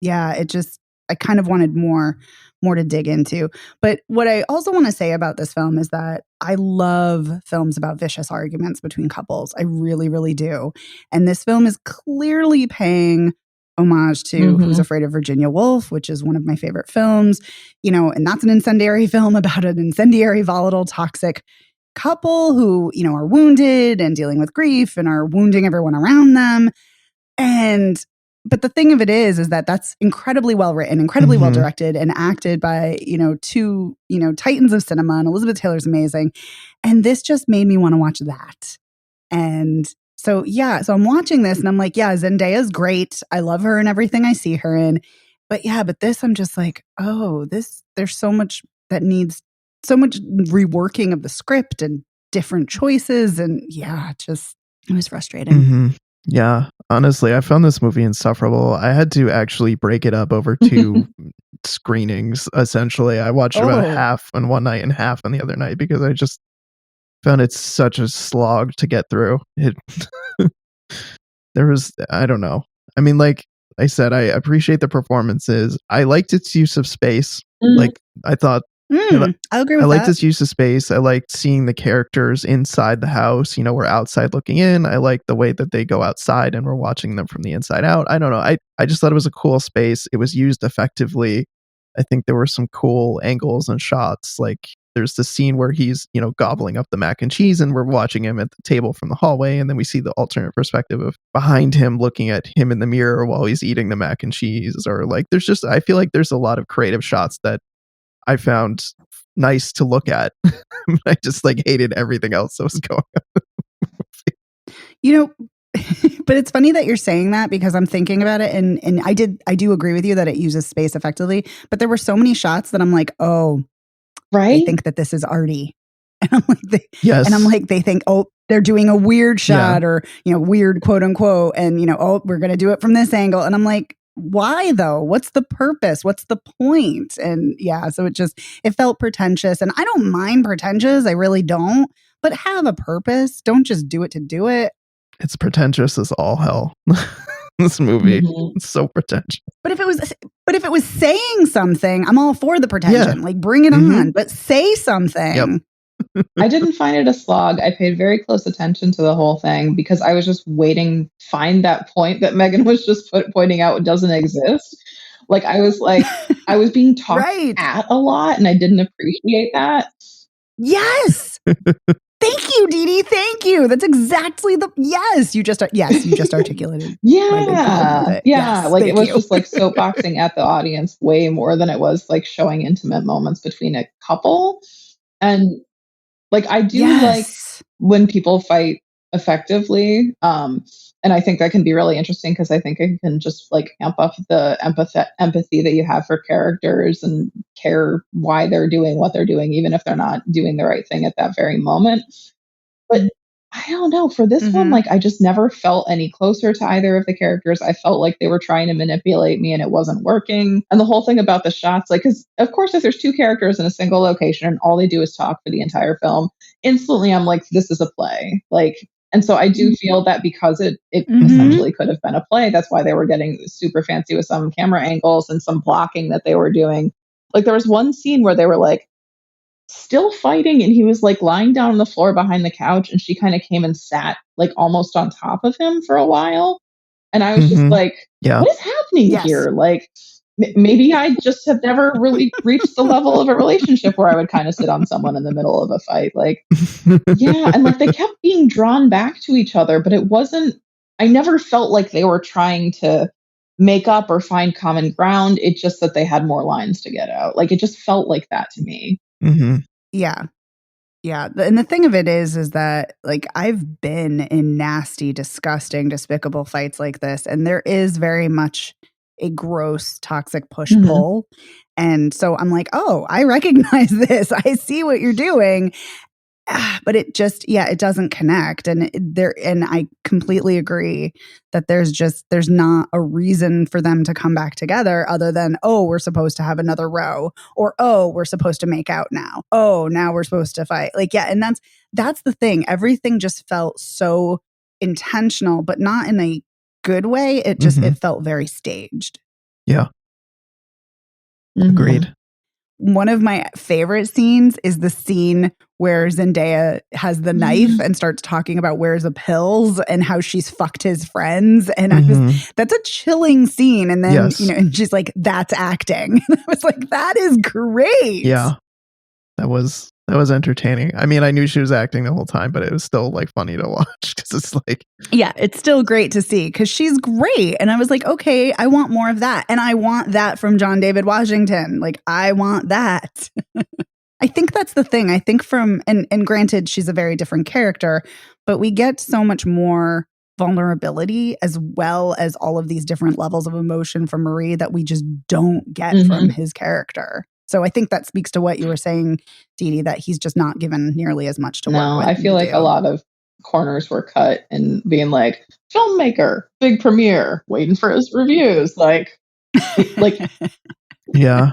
yeah, I kind of wanted more to dig into. But what I also want to say about this film is that I love films about vicious arguments between couples. I really, really do. And this film is clearly paying homage to Who's Afraid of Virginia Woolf, which is one of my favorite films, and that's an incendiary film about an incendiary, volatile, toxic couple who, are wounded and dealing with grief and are wounding everyone around them. But the thing of it is that that's incredibly well written, incredibly well directed, and acted by, two, titans of cinema. And Elizabeth Taylor's amazing. And this just made me want to watch that. And so, yeah, so I'm watching this and I'm like, yeah, Zendaya's great. I love her and everything I see her in. But yeah, but this, I'm just like, oh, there's so much that needs so much reworking of the script and different choices. And yeah, it was frustrating. Yeah, honestly, I found this movie insufferable. I had to actually break it up over 2 screenings, essentially. I watched about half on one night and half on the other night because I just found it such a slog to get through. I don't know. I mean, like I said, I appreciate the performances. I liked its use of space. Like I thought I agree with I liked that. its use of space. I liked seeing the characters inside the house. We're outside looking in. I like the way that they go outside and we're watching them from the inside out. I don't know. I just thought it was a cool space. It was used effectively. I think there were some cool angles and shots. Like there's the scene where he's, gobbling up the mac and cheese and we're watching him at the table from the hallway. And then we see the alternate perspective of behind him looking at him in the mirror while he's eating the mac and cheese. Or like, I feel like there's a lot of creative shots that I found nice to look at. I just like hated everything else that was going on. But it's funny that you're saying that because I'm thinking about it and I do agree with you that it uses space effectively, but there were so many shots that I'm like, oh, right? They think that this is arty. And I'm like, yes. And I'm like, they think, oh, they're doing a weird shot or, weird quote unquote. And, oh, we're going to do it from this angle. And I'm like, why though? What's the purpose? What's the point? And yeah, so it felt pretentious, and I don't mind pretentious. I really don't, but have a purpose. Don't just do it to do it. It's pretentious as all hell. This movie, it's so pretentious. But if it was saying something, I'm all for the pretension. Yeah. Like bring it on, but say something. Yep. I didn't find it a slog. I paid very close attention to the whole thing because I was just waiting to find that point that Megan was just pointing out doesn't exist. Like I was being talked at a lot and I didn't appreciate that. Yes. Thank you, Dee Dee. Thank you. That's exactly you just articulated. Yeah. Yes, like it was just like soapboxing at the audience way more than it was like showing intimate moments between a couple. And like I do like when people fight effectively. And I think that can be really interesting because I think it can just like amp up the empathy that you have for characters and care why they're doing what they're doing, even if they're not doing the right thing at that very moment. But I don't know, for this one, like I just never felt any closer to either of the characters. I felt like they were trying to manipulate me and it wasn't working. And the whole thing about the shots, like, because of course, if there's 2 characters in a single location and all they do is talk for the entire film, instantly I'm like, this is a play. Like, and so I do feel that because it essentially could have been a play. That's why they were getting super fancy with some camera angles and some blocking that they were doing. Like there was one scene where they were like still fighting, and he was like lying down on the floor behind the couch, and she kind of came and sat like almost on top of him for a while. And I was just like, Yeah. what is happening Yes. here? Like, maybe I just have never really reached the level of a relationship where I would kind of sit on someone in the middle of a fight. Like, yeah. And like they kept being drawn back to each other, but it wasn't, I never felt like they were trying to make up or find common ground. It's just that they had more lines to get out. Like, it just felt like that to me. Mm-hmm. Yeah. Yeah. And the thing of it is that like I've been in nasty, disgusting, despicable fights like this. And there is very much a gross, toxic push pull. And so I'm like, oh, I recognize this. I see what you're doing. But it just, it doesn't connect. And and I completely agree that there's not a reason for them to come back together other than, oh, we're supposed to have another row, or, oh, we're supposed to make out now. Oh, now we're supposed to fight. Like, yeah. And that's the thing. Everything just felt so intentional, but not in a good way. It just, it felt very staged. Yeah. Agreed. One of my favorite scenes is the scene where Zendaya has the knife and starts talking about where's the pills and how she's fucked his friends. And that's a chilling scene. And then, and she's like, that's acting. I was like, that is great. Yeah. That was entertaining. I mean, I knew she was acting the whole time, but it was still like funny to watch because it's like, yeah, it's still great to see because she's great. And I was like, okay, I want more of that. And I want that from John David Washington. Like, I want that. I think that's the thing. I think and granted, she's a very different character, but we get so much more vulnerability as well as all of these different levels of emotion from Marie that we just don't get from his character. So I think that speaks to what you were saying, Dee Dee, that he's just not given nearly as much to work with. I feel like a lot of corners were cut and being like, filmmaker, big premiere, waiting for his reviews. Like, yeah.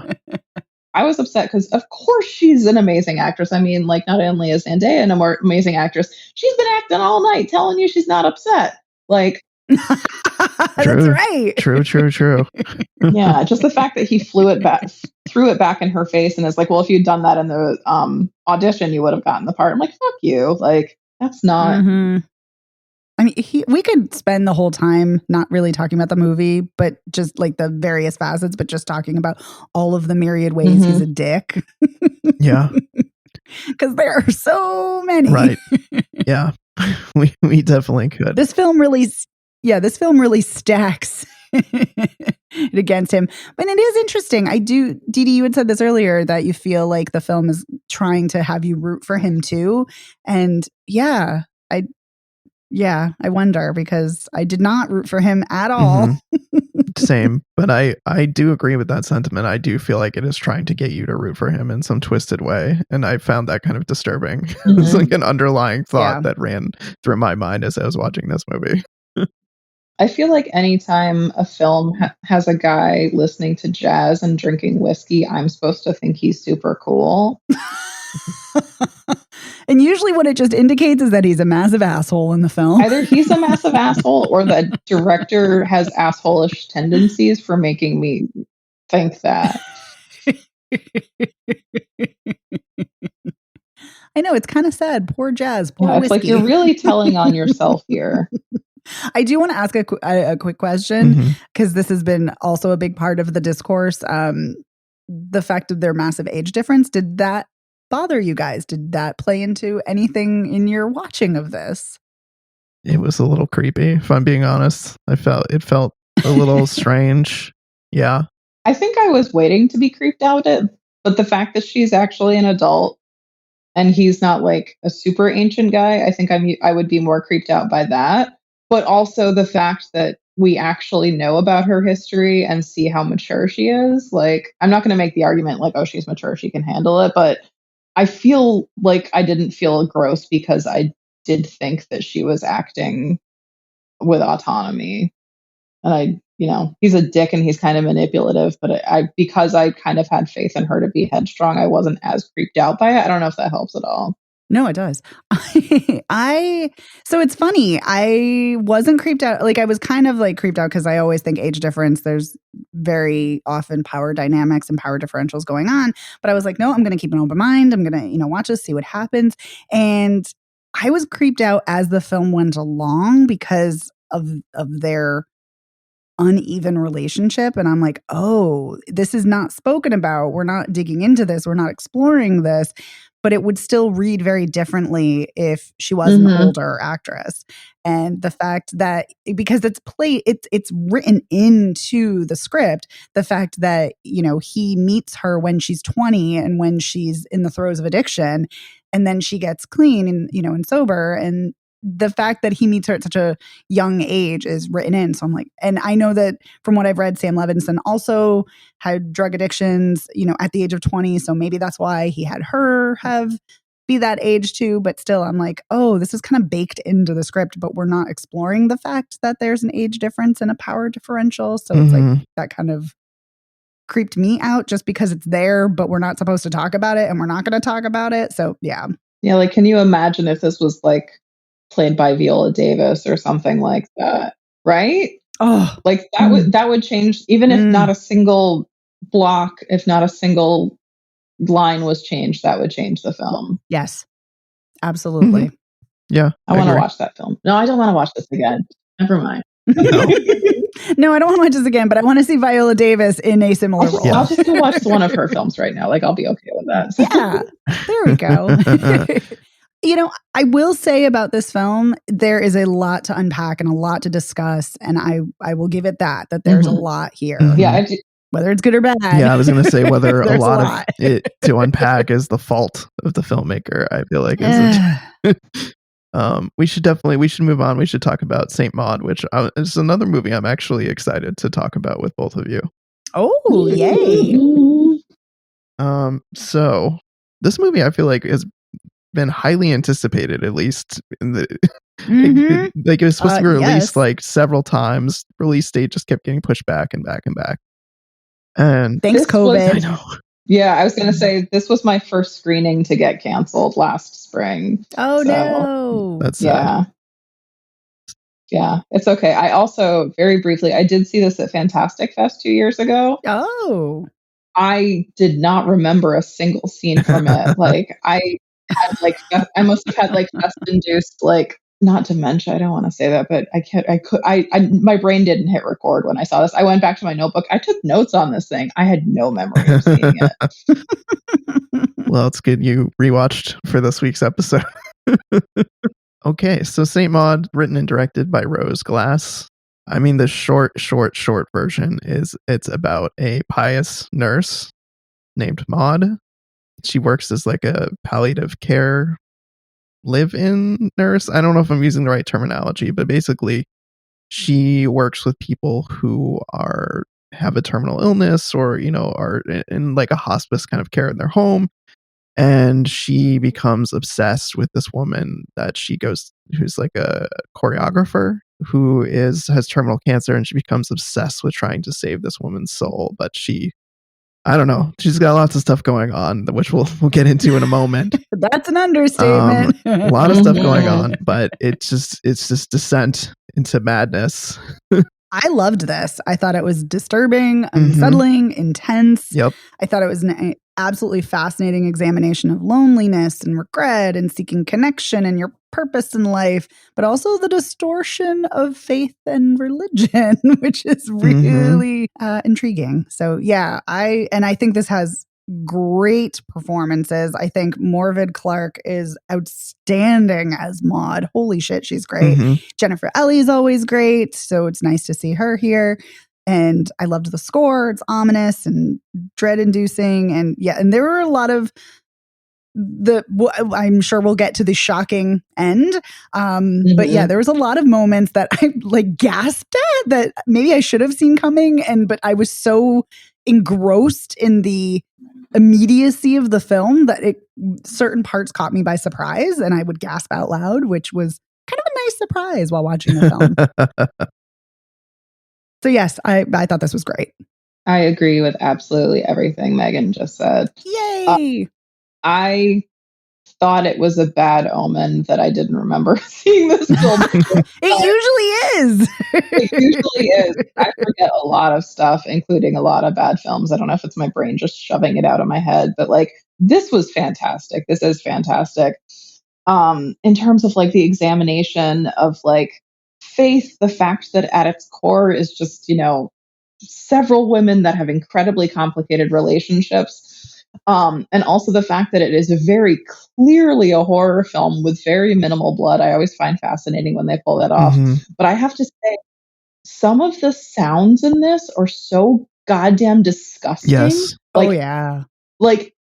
I was upset because, of course, she's an amazing actress. I mean, like, not only is Zendaya an amazing actress, she's been acting all night telling you she's not upset. Like, that's right. True. Yeah, just the fact that he threw it back in her face and is like, well, if you'd done that in the audition, you would have gotten the part. I'm like, fuck you. Like, that's not. I mean, we could spend the whole time not really talking about the movie, but just like the various facets, but just talking about all of the myriad ways he's a dick. Yeah. Because there are so many. Right. Yeah. We definitely could. This film really stacks it against him. But it is interesting. Dee Dee, you had said this earlier that you feel like the film is trying to have you root for him too. And I wonder because I did not root for him at all. Same, but I do agree with that sentiment. I do feel like it is trying to get you to root for him in some twisted way, and I found that kind of disturbing. It's like an underlying thought that ran through my mind as I was watching this movie. I feel like anytime a film has a guy listening to jazz and drinking whiskey, I'm supposed to think he's super cool. And usually what it just indicates is that he's a massive asshole in the film. Either he's a massive asshole or the director has asshole-ish tendencies for making me think that. I know, it's kind of sad. Poor jazz, poor whiskey. It's like you're really telling on yourself here. I do want to ask a quick question because this has been also a big part of the discourse. The fact of their massive age difference, did that bother you guys? Did that play into anything in your watching of this? It was a little creepy, if I'm being honest. It felt a little strange. Yeah. I think I was waiting to be creeped out at, but the fact that she's actually an adult and he's not like a super ancient guy, I think I would be more creeped out by that. But also the fact that we actually know about her history and see how mature she is. Like, I'm not going to make the argument like, oh, she's mature, she can handle it. But I feel like I didn't feel gross because I did think that she was acting with autonomy. And he's a dick and he's kind of manipulative, but because I kind of had faith in her to be headstrong, I wasn't as creeped out by it. I don't know if that helps at all. No, it does. So it's funny. I wasn't creeped out. Like I was kind of like creeped out because I always think age difference, there's very often power dynamics and power differentials going on. But I was like, no, I'm going to keep an open mind. I'm going to, watch this, see what happens. And I was creeped out as the film went along because of their uneven relationship. And I'm like, oh, this is not spoken about. We're not digging into this. We're not exploring this. But it would still read very differently if she was an older actress. And the fact that, because it's written into the script, the fact that, he meets her when she's 20 and when she's in the throes of addiction, and then she gets clean and, and sober. And the fact that he meets her at such a young age is written in. So I'm like, and I know that from what I've read, Sam Levinson also had drug addictions, at the age of 20. So maybe that's why he had her be that age too. But still, I'm like, oh, this is kind of baked into the script, but we're not exploring the fact that there's an age difference and a power differential. So it's like that kind of creeped me out just because it's there, but we're not supposed to talk about it and we're not going to talk about it. So yeah. Yeah. Like, can you imagine if this was like played by Viola Davis or something like that, right? Oh, like that would change, even if not a single block, if not a single line was changed, that would change the film. Yes, absolutely. Yeah, I want to watch that film. No, I don't want to watch this again. Never mind. No, I don't want to watch this again, but I want to see Viola Davis in a similar role. I'll just go watch one of her films right now. Like, I'll be okay with that. So. Yeah, there we go. I will say about this film, there is a lot to unpack and a lot to discuss. And I will give it that there's a lot here. Yeah. Whether it's good or bad. Yeah, I was going to say whether a lot of it to unpack is the fault of the filmmaker. I feel like we should move on. We should talk about Saint Maud, which is another movie I'm actually excited to talk about with both of you. Oh, yay. So this movie I feel like has been highly anticipated, at least in the it was supposed to be released like several times. Release date just kept getting pushed back and back and back. And thanks, COVID. I know. Yeah, I was going to say this was my first screening to get canceled last spring. Oh, no. That's yeah. Yeah, it's okay. I also, very briefly, I did see this at Fantastic Fest 2 years ago. Oh. I did not remember a single scene from it. Like, I must have had like induced, like, not dementia. I don't want to say that, but my brain didn't hit record when I saw this. I went back to my notebook. I took notes on this thing. I had no memory of seeing it. Well, it's good you rewatched for this week's episode. Okay, so Saint Maud, written and directed by Rose Glass. I mean, the short version is it's about a pious nurse named Maud. She works as like a palliative care live-in nurse. I don't know if I'm using the right terminology, but basically she works with people who have a terminal illness or, are in like a hospice kind of care in their home. And she becomes obsessed with this woman who's like a choreographer who has terminal cancer, and she becomes obsessed with trying to save this woman's soul. But I don't know. She's got lots of stuff going on, which we'll get into in a moment. That's an understatement. A lot of stuff going on, but it's just descent into madness. I loved this. I thought it was disturbing, unsettling, intense. Yep. I thought it was an absolutely fascinating examination of loneliness and regret and seeking connection and your purpose in life, but also the distortion of faith and religion, which is really intriguing. So yeah, I think this has great performances. I think Morvid Clark is outstanding as Maud. Holy shit, she's great. Jennifer Ellie's always great, so it's nice to see her here. And I loved the score. It's ominous and dread-inducing, and there were a lot of I'm sure we'll get to the shocking end. But yeah, there was a lot of moments that I like gasped at that maybe I should have seen coming, but I was so engrossed in the immediacy of the film that certain parts caught me by surprise, and I would gasp out loud, which was kind of a nice surprise while watching the film. So yes, I thought this was great. I agree with absolutely everything Megan just said. Yay! thought it was a bad omen that I didn't remember seeing this film. It usually is. It usually is. I forget a lot of stuff, including a lot of bad films. I don't know if it's my brain just shoving it out of my head, but like this was fantastic. This is fantastic. In terms of like the examination of like faith, the fact that at its core is just, several women that have incredibly complicated relationships. And also the fact that it is very clearly a horror film with very minimal blood. I always find fascinating when they pull that off. But I have to say, some of the sounds in this are so goddamn disgusting. Yes. Oh yeah. Like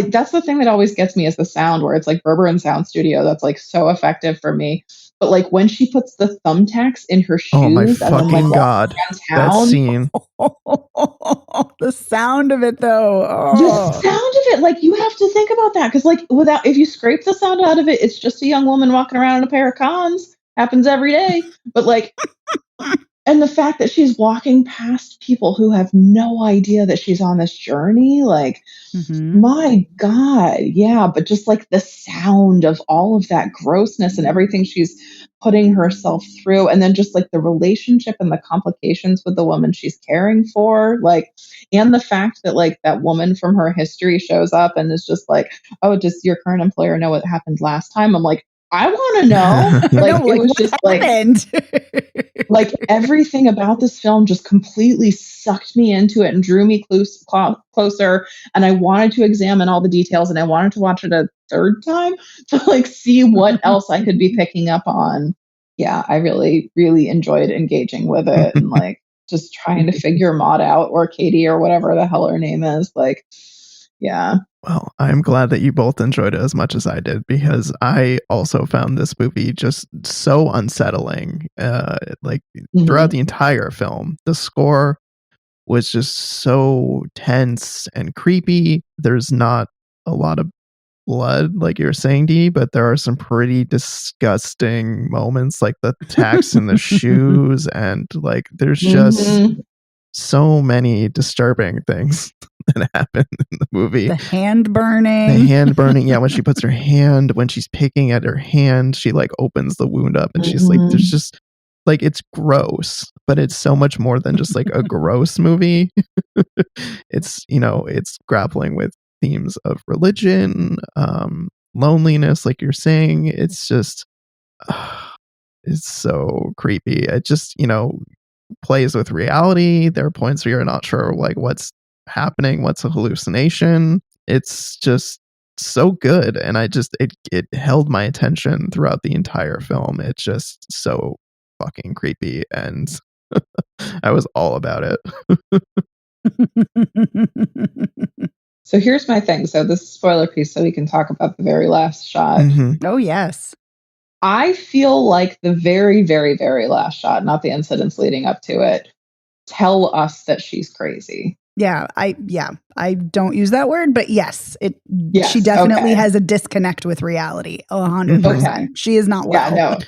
that's the thing that always gets me is the sound, where it's like Berber Sound Studio. That's like so effective for me. But like when she puts the thumbtacks in her shoes, Oh my and then fucking like god, that scene. The sound of it, though. The sound of it, like you have to think about that, because like if you scrape the sound out of it, it's just a young woman walking around in a pair of cons. Happens every day. But like, and the fact that she's walking past people who have no idea that she's on this journey, like, my God, yeah. But just like the sound of all of that grossness and everything she's putting herself through, and then just like the relationship and the complications with the woman she's caring for, like, and the fact that like that woman from her history shows up and is just like, oh, does your current employer know what happened last time? I'm like, I want to know. Like, it was just happened? like everything about this film just completely sucked me into it and drew me closer. And I wanted to examine all the details, and I wanted to watch it a third time to like see what else I could be picking up on. Yeah, I really, really enjoyed engaging with it and like just trying to figure Maud out, or Katie, or whatever the hell her name is. Like, yeah. Well, I'm glad that you both enjoyed it as much as I did, because I also found this movie just so unsettling. Throughout the entire film, the score was just so tense and creepy. There's not a lot of blood, like you're saying, Dee, but there are some pretty disgusting moments, like the tacks in the shoes, and like there's just so many disturbing things that happen in the movie. The hand burning. Yeah, when she puts her hand, when she's picking at her hand, she like opens the wound up, and she's like, there's just like, it's gross, but it's so much more than just like a gross movie. It's, it's grappling with themes of religion, loneliness, like you're saying. It's just, it's so creepy. It just, plays with reality. There are points where you're not sure like what's happening, what's a hallucination. It's just so good, and it held my attention throughout the entire film. It's just so fucking creepy, and I was all about it. So here's my thing. So this is spoiler piece, so we can talk about the very last shot. Oh yes. I feel like the very, very, very last shot, not the incidents leading up to it, tell us that she's crazy. Yeah, I don't use that word, but yes, she definitely has a disconnect with reality. 100%. She is not well.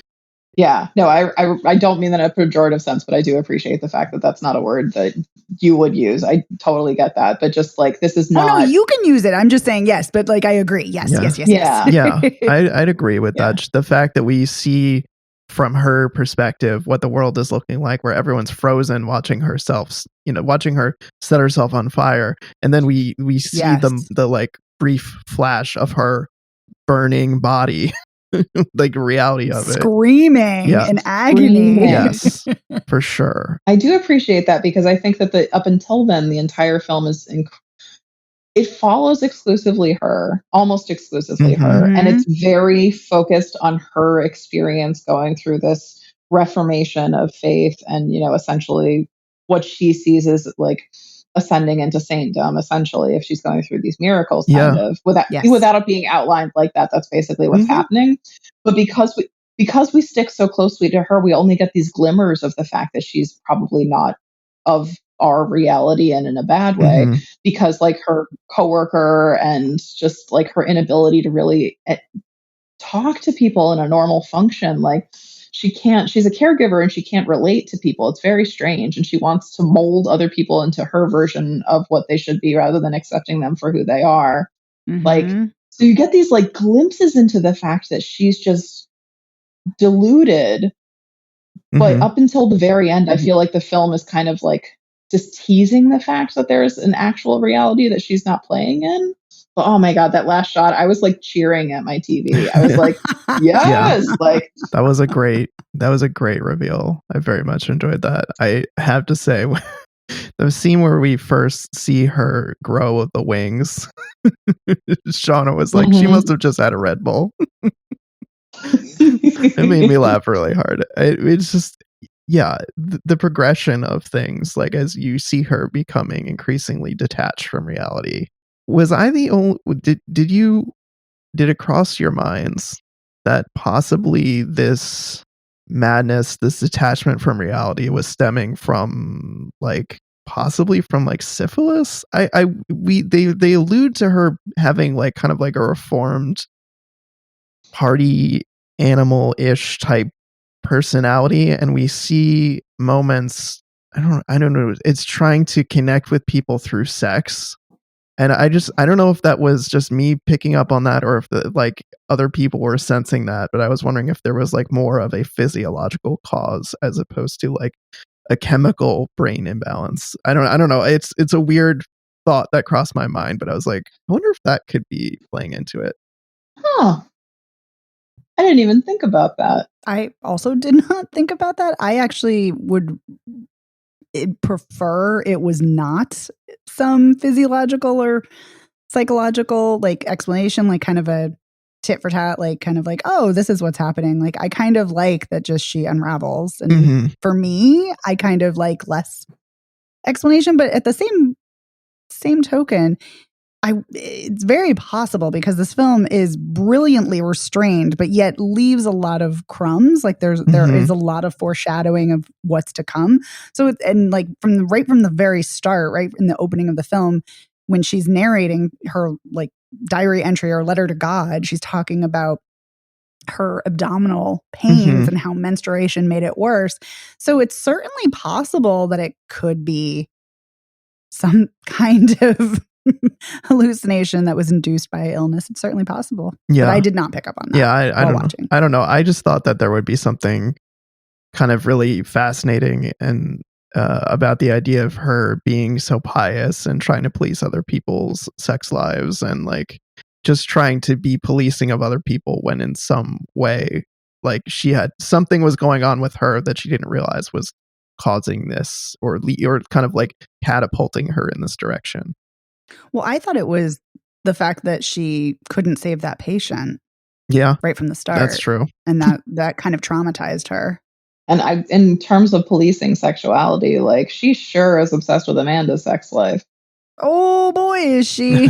I don't mean that in a pejorative sense, but I do appreciate the fact that that's not a word that you would use. I totally get that, but just like, this is not. Oh no, you can use it. I'm just saying yes, but like I agree. Yes. Yeah, I'd agree with that. The fact that we see from her perspective what the world is looking like, where everyone's frozen, watching her set herself on fire, and then we see the like brief flash of her burning body. Like reality of screaming in agony. Yes, for sure. I do appreciate that, because I think that up until then, the entire film is it follows almost exclusively her, and it's very focused on her experience going through this reformation of faith, and essentially what she sees as like ascending into saintdom, essentially, if she's going through these miracles, kind of, without it being outlined like that. That's basically what's happening. But because we stick so closely to her, we only get these glimmers of the fact that she's probably not of our reality, and in a bad way, because like her coworker, and just like her inability to really talk to people in a normal function, like she's a caregiver and she can't relate to people. It's very strange, and she wants to mold other people into her version of what they should be, rather than accepting them for who they are. Like, So you get these like glimpses into the fact that she's just deluded. But up until the very end, I feel like the film is kind of like just teasing the fact that there's an actual reality that she's not playing in. But oh my God, that last shot, I was like cheering at my TV. I was like, yes, like that was a great reveal. I very much enjoyed that. I have to say, the scene where we first see her grow the wings, Shauna was like, she must have just had a Red Bull. It made me laugh really hard. It's just, yeah, the progression of things, like as you see her becoming increasingly detached from reality. Was I the only, did it cross your minds that possibly this madness, this detachment from reality was stemming from like possibly from like syphilis? They allude to her having like kind of like a reformed party animal-ish type personality, and we see moments, I don't know, it's trying to connect with people through sex. And I don't know if that was just me picking up on that or if the like other people were sensing that, but I was wondering if there was like more of a physiological cause as opposed to like a chemical brain imbalance. I don't know. It's a weird thought that crossed my mind, but I was like, I wonder if that could be playing into it. Huh. I didn't even think about that. I also did not think about that. I actually would prefer it was not some physiological or psychological like explanation, like kind of a tit for tat, like kind of like, oh, this is what's happening. Like I kind of like that just she unravels. And for me, I kind of like less explanation, but at the same token, it's very possible because this film is brilliantly restrained, but yet leaves a lot of crumbs. Like there is a lot of foreshadowing of what's to come. So and like from the very start, right in the opening of the film, when she's narrating her like diary entry or letter to God, she's talking about her abdominal pains and how menstruation made it worse. So it's certainly possible that it could be some kind of hallucination that was induced by illness. It's certainly possible. Yeah. But I did not pick up on that. Yeah, I don't know. I don't know. I just thought that there would be something kind of really fascinating and about the idea of her being so pious and trying to police other people's sex lives and like just trying to be policing of other people when in some way like she had something was going on with her that she didn't realize was causing this or kind of like catapulting her in this direction. Well, I thought it was the fact that she couldn't save that patient. Yeah. Right from the start. That's true. And that kind of traumatized her. And in terms of policing sexuality, like she sure is obsessed with Amanda's sex life. Oh boy, is she.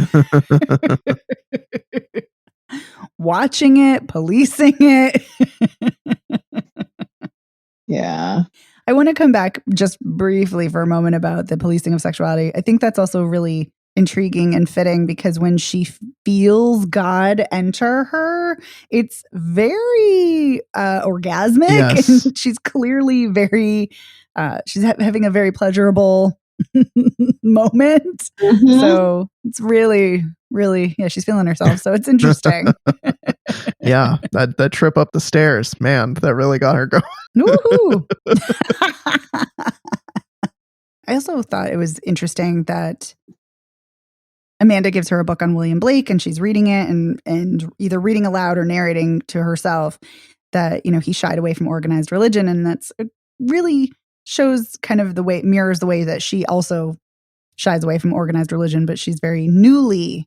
Watching it, policing it. Yeah. I want to come back just briefly for a moment about the policing of sexuality. I think that's also really intriguing and fitting because when she feels God enter her, it's very orgasmic. Yes. And she's clearly very, she's having a very pleasurable moment. So it's really, really, yeah, she's feeling herself. So it's interesting. Yeah, that trip up the stairs, man, that really got her going. Woohoo! I also thought it was interesting that Amanda gives her a book on William Blake and she's reading it and either reading aloud or narrating to herself that, you know, he shied away from organized religion. And that's really shows kind of mirrors the way that she also shies away from organized religion, but she's very newly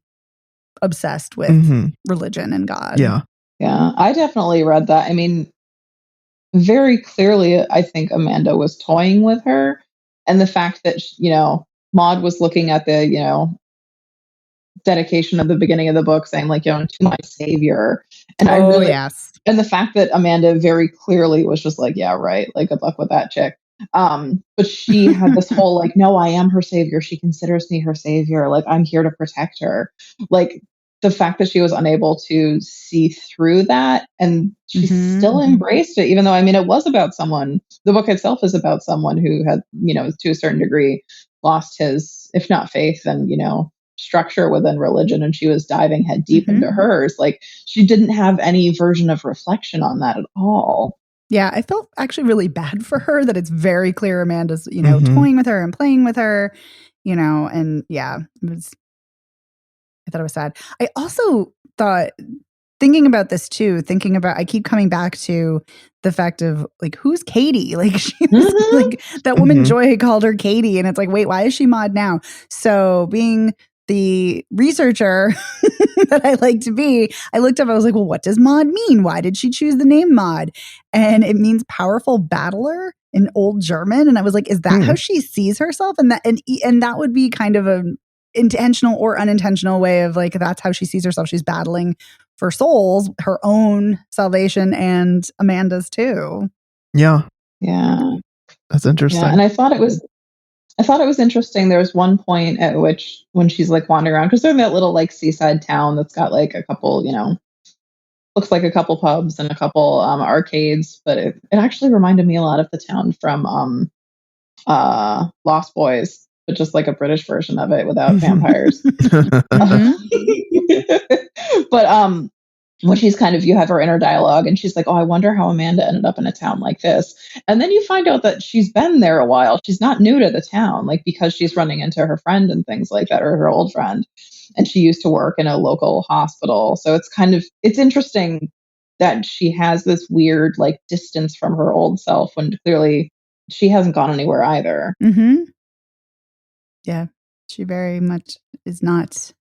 obsessed with religion and God. Yeah. Yeah, I definitely read that. I mean, very clearly, I think Amanda was toying with her. And the fact that, you know, Maud was looking at the, you know, dedication of the beginning of the book saying like, you know, to my savior. And and the fact that Amanda very clearly was just like, yeah, right. Like, good luck with that chick. But she had this whole like, no, I am her savior. She considers me her savior. Like, I'm here to protect her. Like, the fact that she was unable to see through that and she still embraced it, even though, I mean, it was about someone, the book itself is about someone who had, you know, to a certain degree lost his, if not faith, then, you know, structure within religion and she was diving head deep Mhm. into hers. Like, she didn't have any version of reflection on that at all. Yeah, I felt actually really bad for her that it's very clear Amanda's, Mhm. toying with her and playing with her, and yeah, I thought it was sad. I also thought, thinking about this too, I keep coming back to the fact of like, who's Katie? Like, she was Mhm. like, that woman Mhm. Joy called her Katie, and it's like, wait, why is she Maud now? So, being the researcher that I like to be, I looked up, I was like, well, what does Maud mean? Why did she choose the name Maud? And it means powerful battler in Old German. And I was like, is that how she sees herself? And that would be kind of an intentional or unintentional way of like, that's how she sees herself. She's battling for souls, her own salvation and Amanda's too. Yeah, Yeah. that's interesting. Yeah. And I thought it was interesting. There was one point at which, when she's like wandering around, because they're in that little like seaside town that's got like a couple, looks like a couple pubs and a couple arcades, but it actually reminded me a lot of the town from Lost Boys, but just like a British version of it without vampires. Mhm. But when she's kind of, you have her inner dialogue and she's like, oh, I wonder how Amanda ended up in a town like this. And then you find out that she's been there a while. She's not new to the town, like, because she's running into her friend and things like that, or her old friend. And she used to work in a local hospital. So it's interesting that she has this weird like distance from her old self when clearly she hasn't gone anywhere either. Mhm. Yeah, she very much is not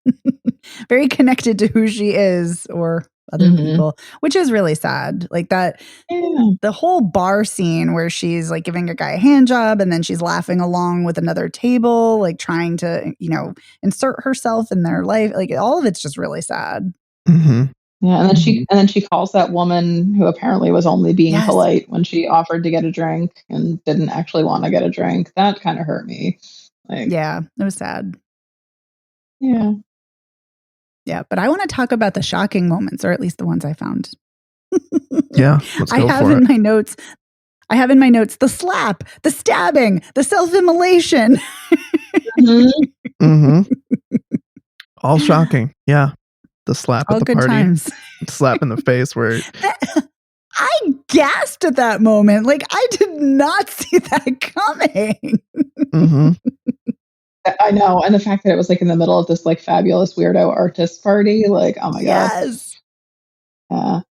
very connected to who she is or other people, which is really sad. Like that, the whole bar scene where she's like giving a guy a hand job and then she's laughing along with another table, like trying to, insert herself in their life. Like all of it's just really sad. Mhm. Yeah, and then she calls that woman who apparently was only being Yes. polite when she offered to get a drink and didn't actually want to get a drink. That kind of hurt me. Like, Yeah, it was sad. yeah. Yeah, but I want to talk about the shocking moments, or at least the ones I found. Yeah, let's I go have for in it. my notes. I have in my notes the slap, the stabbing, the self-immolation. Mhm. All shocking. Yeah. The slap All at the good party. times. Slap in the face where I gasped at that moment. Like, I did not see that coming. Mhm. I know, and the fact that it was like in the middle of this like fabulous weirdo artist party, like, oh my god. Yes.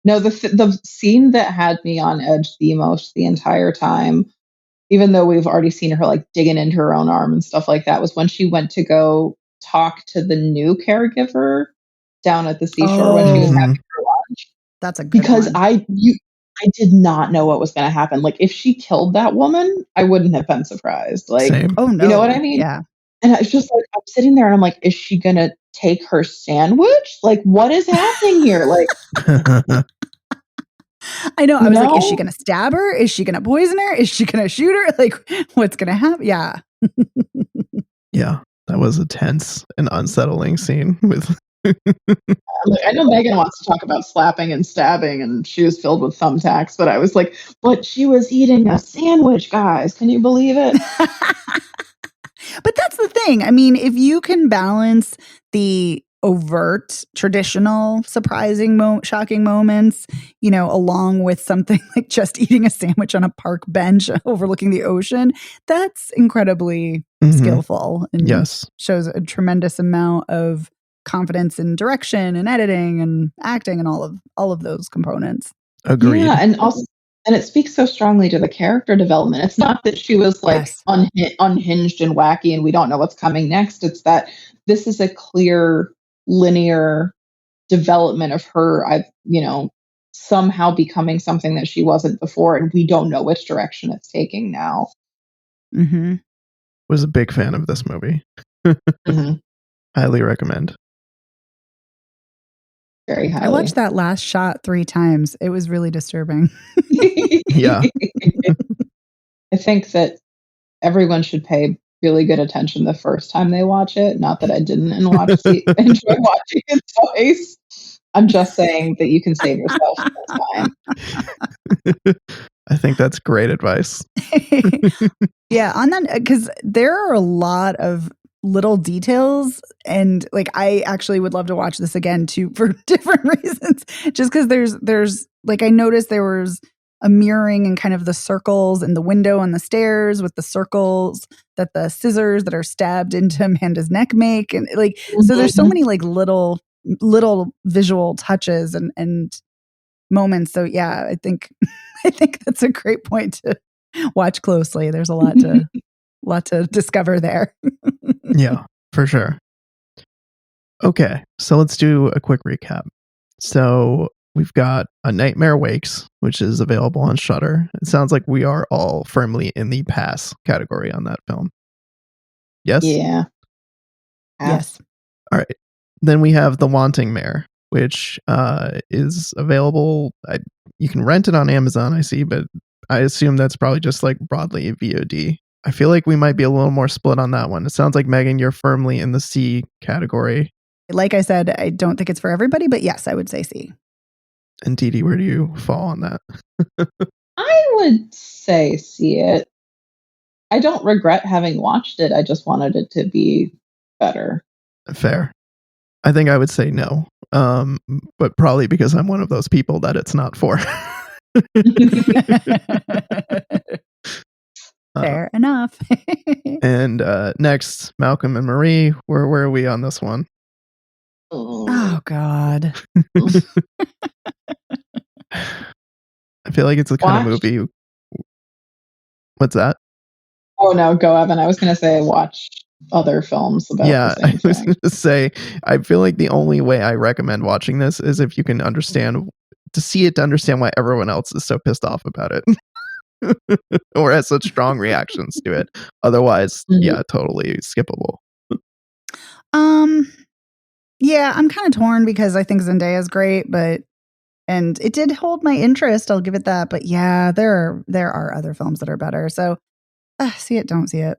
No, the scene that had me on edge the most the entire time, even though we've already seen her like digging into her own arm and stuff like that, was when she went to go talk to the new caregiver down at the seashore when she was having her lunch. That's a good Because one. I did not know what was going to happen. Like, if she killed that woman, I wouldn't have been surprised. Like, same. Oh no. you know what I mean? Yeah. And it's just like, I'm sitting there and I'm like, is she going to take her sandwich? Like, what is happening here? Like, I know. I was like, is she no. going to stab her? Is she going to poison her? Is she going to shoot her? Like, what's going to happen? Yeah. Yeah, that was a tense and unsettling scene with Like, I know Megan wants to talk about slapping and stabbing and shoes filled with thumbtacks, but I was like, but she was eating a sandwich, guys. Can you believe it? But that's the thing. I mean, if you can balance the overt, traditional, surprising, shocking moments, along with something like just eating a sandwich on a park bench overlooking the ocean, that's incredibly skillful and Yes. shows a tremendous amount of confidence in direction and editing and acting and all of those components. Agreed. Yeah, and also, and it speaks so strongly to the character development. It's not that she was like Yes. unhinged and wacky and we don't know what's coming next. It's that this is a clear, linear development of her, somehow becoming something that she wasn't before, and we don't know which direction it's taking now. Mm-hmm. Was a big fan of this movie. Highly recommend. Very highly. I watched that last shot 3 times. It was really disturbing. Yeah. I think that everyone should pay really good attention the first time they watch it. Not that I didn't enjoy watching it twice. I'm just saying that you can save yourself some time. I think that's great advice. Yeah, on that, because there are a lot of little details. And like, I actually would love to watch this again too, for different reasons, just because there's like, I noticed there was a mirroring and kind of the circles and the window on the stairs with the circles that the scissors that are stabbed into Amanda's neck make. And like, so there's so many like little visual touches and moments. So yeah, I think that's a great point to watch closely. There's a lot to discover there. Yeah, for sure. Okay, so let's do a quick recap. So we've got A Nightmare Wakes, which is available on Shudder. It sounds like we are all firmly in the pass category on that film. Yes? Yeah. Yes. All right. Then we have The Wanting Mare, which is available. You can rent it on Amazon, I see, but I assume that's probably just like broadly VOD. I feel like we might be a little more split on that one. It sounds like, Megan, you're firmly in the C category. Like I said, I don't think it's for everybody, but yes, I would say C. And Dee Dee, where do you fall on that? I would say see it. I don't regret having watched it. I just wanted it to be better. Fair. I think I would say no. But probably because I'm one of those people that it's not for. Fair enough. And next, Malcolm and Marie. Where are we on this one? Oh God. I feel like it's the kind of movie. What's that? Oh no, go Evan. I was gonna say watch other films about the same thing. I was gonna say, I feel like the only way I recommend watching this is if you can understand why everyone else is so pissed off about it. Or has such strong reactions to it. Otherwise, yeah, totally skippable. Yeah, I'm kind of torn because I think Zendaya is great, and it did hold my interest. I'll give it that. But yeah, there are other films that are better. So see it, don't see it.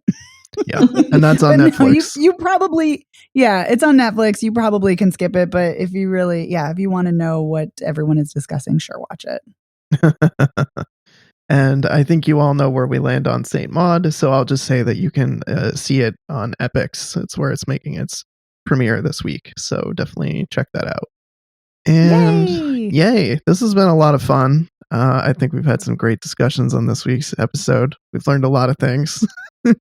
Yeah, and that's on Netflix. No, you probably, yeah, it's on Netflix. You probably can skip it. But if you really, if you want to know what everyone is discussing, sure, watch it. And I think you all know where we land on Saint Maud, so I'll just say that you can see it on Epix. It's where it's making its premiere this week, so definitely check that out. And yay! This has been a lot of fun. I think we've had some great discussions on this week's episode. We've learned a lot of things. So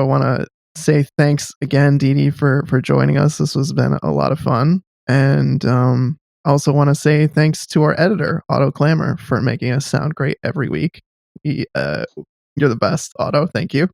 I want to say thanks again, Dee Dee, for joining us. This has been a lot of fun. And I also want to say thanks to our editor, Otto Clamor, for making us sound great every week. You're the best, Otto. Thank you.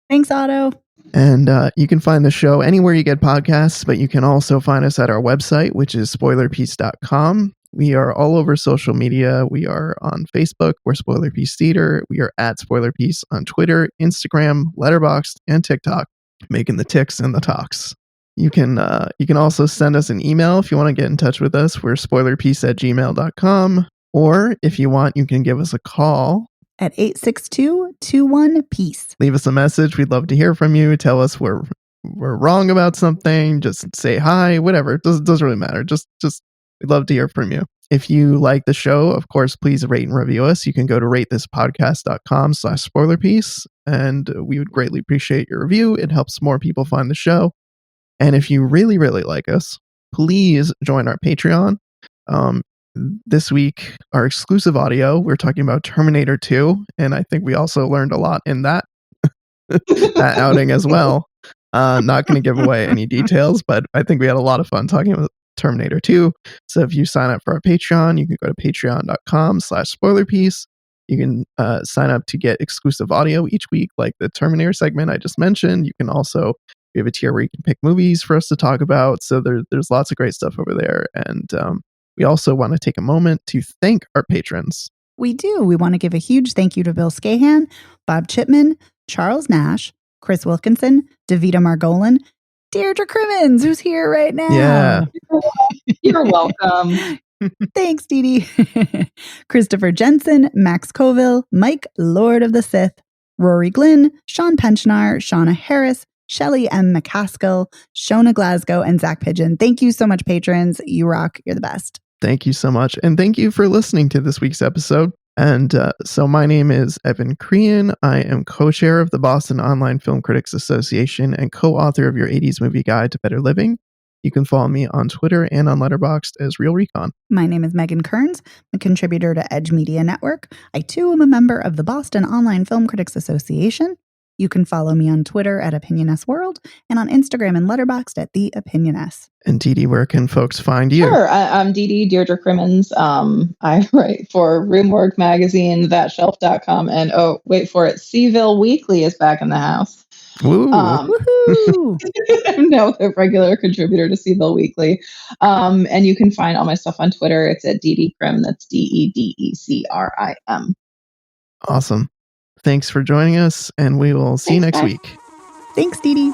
Thanks, Otto. And you can find the show anywhere you get podcasts, but you can also find us at our website, which is spoilerpiece.com. We are all over social media. We are on Facebook. We're Spoiler Piece Theater. We are at Spoiler Piece on Twitter, Instagram, Letterboxd, and TikTok, making the ticks and the talks. You can also send us an email if you want to get in touch with us. We're spoilerpiece@gmail.com. Or if you want, you can give us a call at 862-21-PEACE. Leave us a message. We'd love to hear from you. Tell us we're wrong about something. Just say hi, whatever. It doesn't really matter. Just we'd love to hear from you. If you like the show, of course, please rate and review us. You can go to ratethispodcast.com/spoilerpiece, and we would greatly appreciate your review. It helps more people find the show. And if you really, really like us, please join our Patreon. This week, our exclusive audio, we're talking about Terminator 2, and I think we also learned a lot in that outing as well. Not going to give away any details, but I think we had a lot of fun talking about Terminator 2. So if you sign up for our Patreon, you can go to patreon.com/spoilerpiece. You can sign up to get exclusive audio each week, like the Terminator segment I just mentioned. You can also, we have a tier where you can pick movies for us to talk about. So there's lots of great stuff over there. And we also want to take a moment to thank our patrons. We do. We want to give a huge thank you to Bill Scahan, Bob Chipman, Charles Nash, Chris Wilkinson, Davida Margolin, Deirdre Crimmins, who's here right now. Yeah. You're welcome. Thanks, Dee Dee. Christopher Jensen, Max Colville, Mike, Lord of the Sith, Rory Glynn, Sean Penchnar, Shauna Harris, Shelley M. McCaskill, Shona Glasgow, and Zach Pigeon. Thank you so much, patrons. You rock. You're the best. Thank you so much. And thank you for listening to this week's episode. And so my name is Evan Crean. I am co-chair of the Boston Online Film Critics Association and co-author of your 80s Movie Guide to Better Living. You can follow me on Twitter and on Letterboxd as Real Recon. My name is Megan Kearns, a contributor to Edge Media Network. I too am a member of the Boston Online Film Critics Association. You can follow me on Twitter at OpinionSWorld and on Instagram and Letterboxd at The OpinionS. And Dee Dee, where can folks find you? Sure. I'm Dee Dee, Deirdre Crimmins. I write for Roomwork Magazine, thatshelf.com, and oh, wait for it, Seaville Weekly is back in the house. Woo! Woohoo! I'm now a regular contributor to Seaville Weekly. And you can find all my stuff on Twitter. It's at Dee Crim. That's DEDECRIM. Awesome. Thanks for joining us, and we will see you next Thanks, week. Thanks, Dee Dee.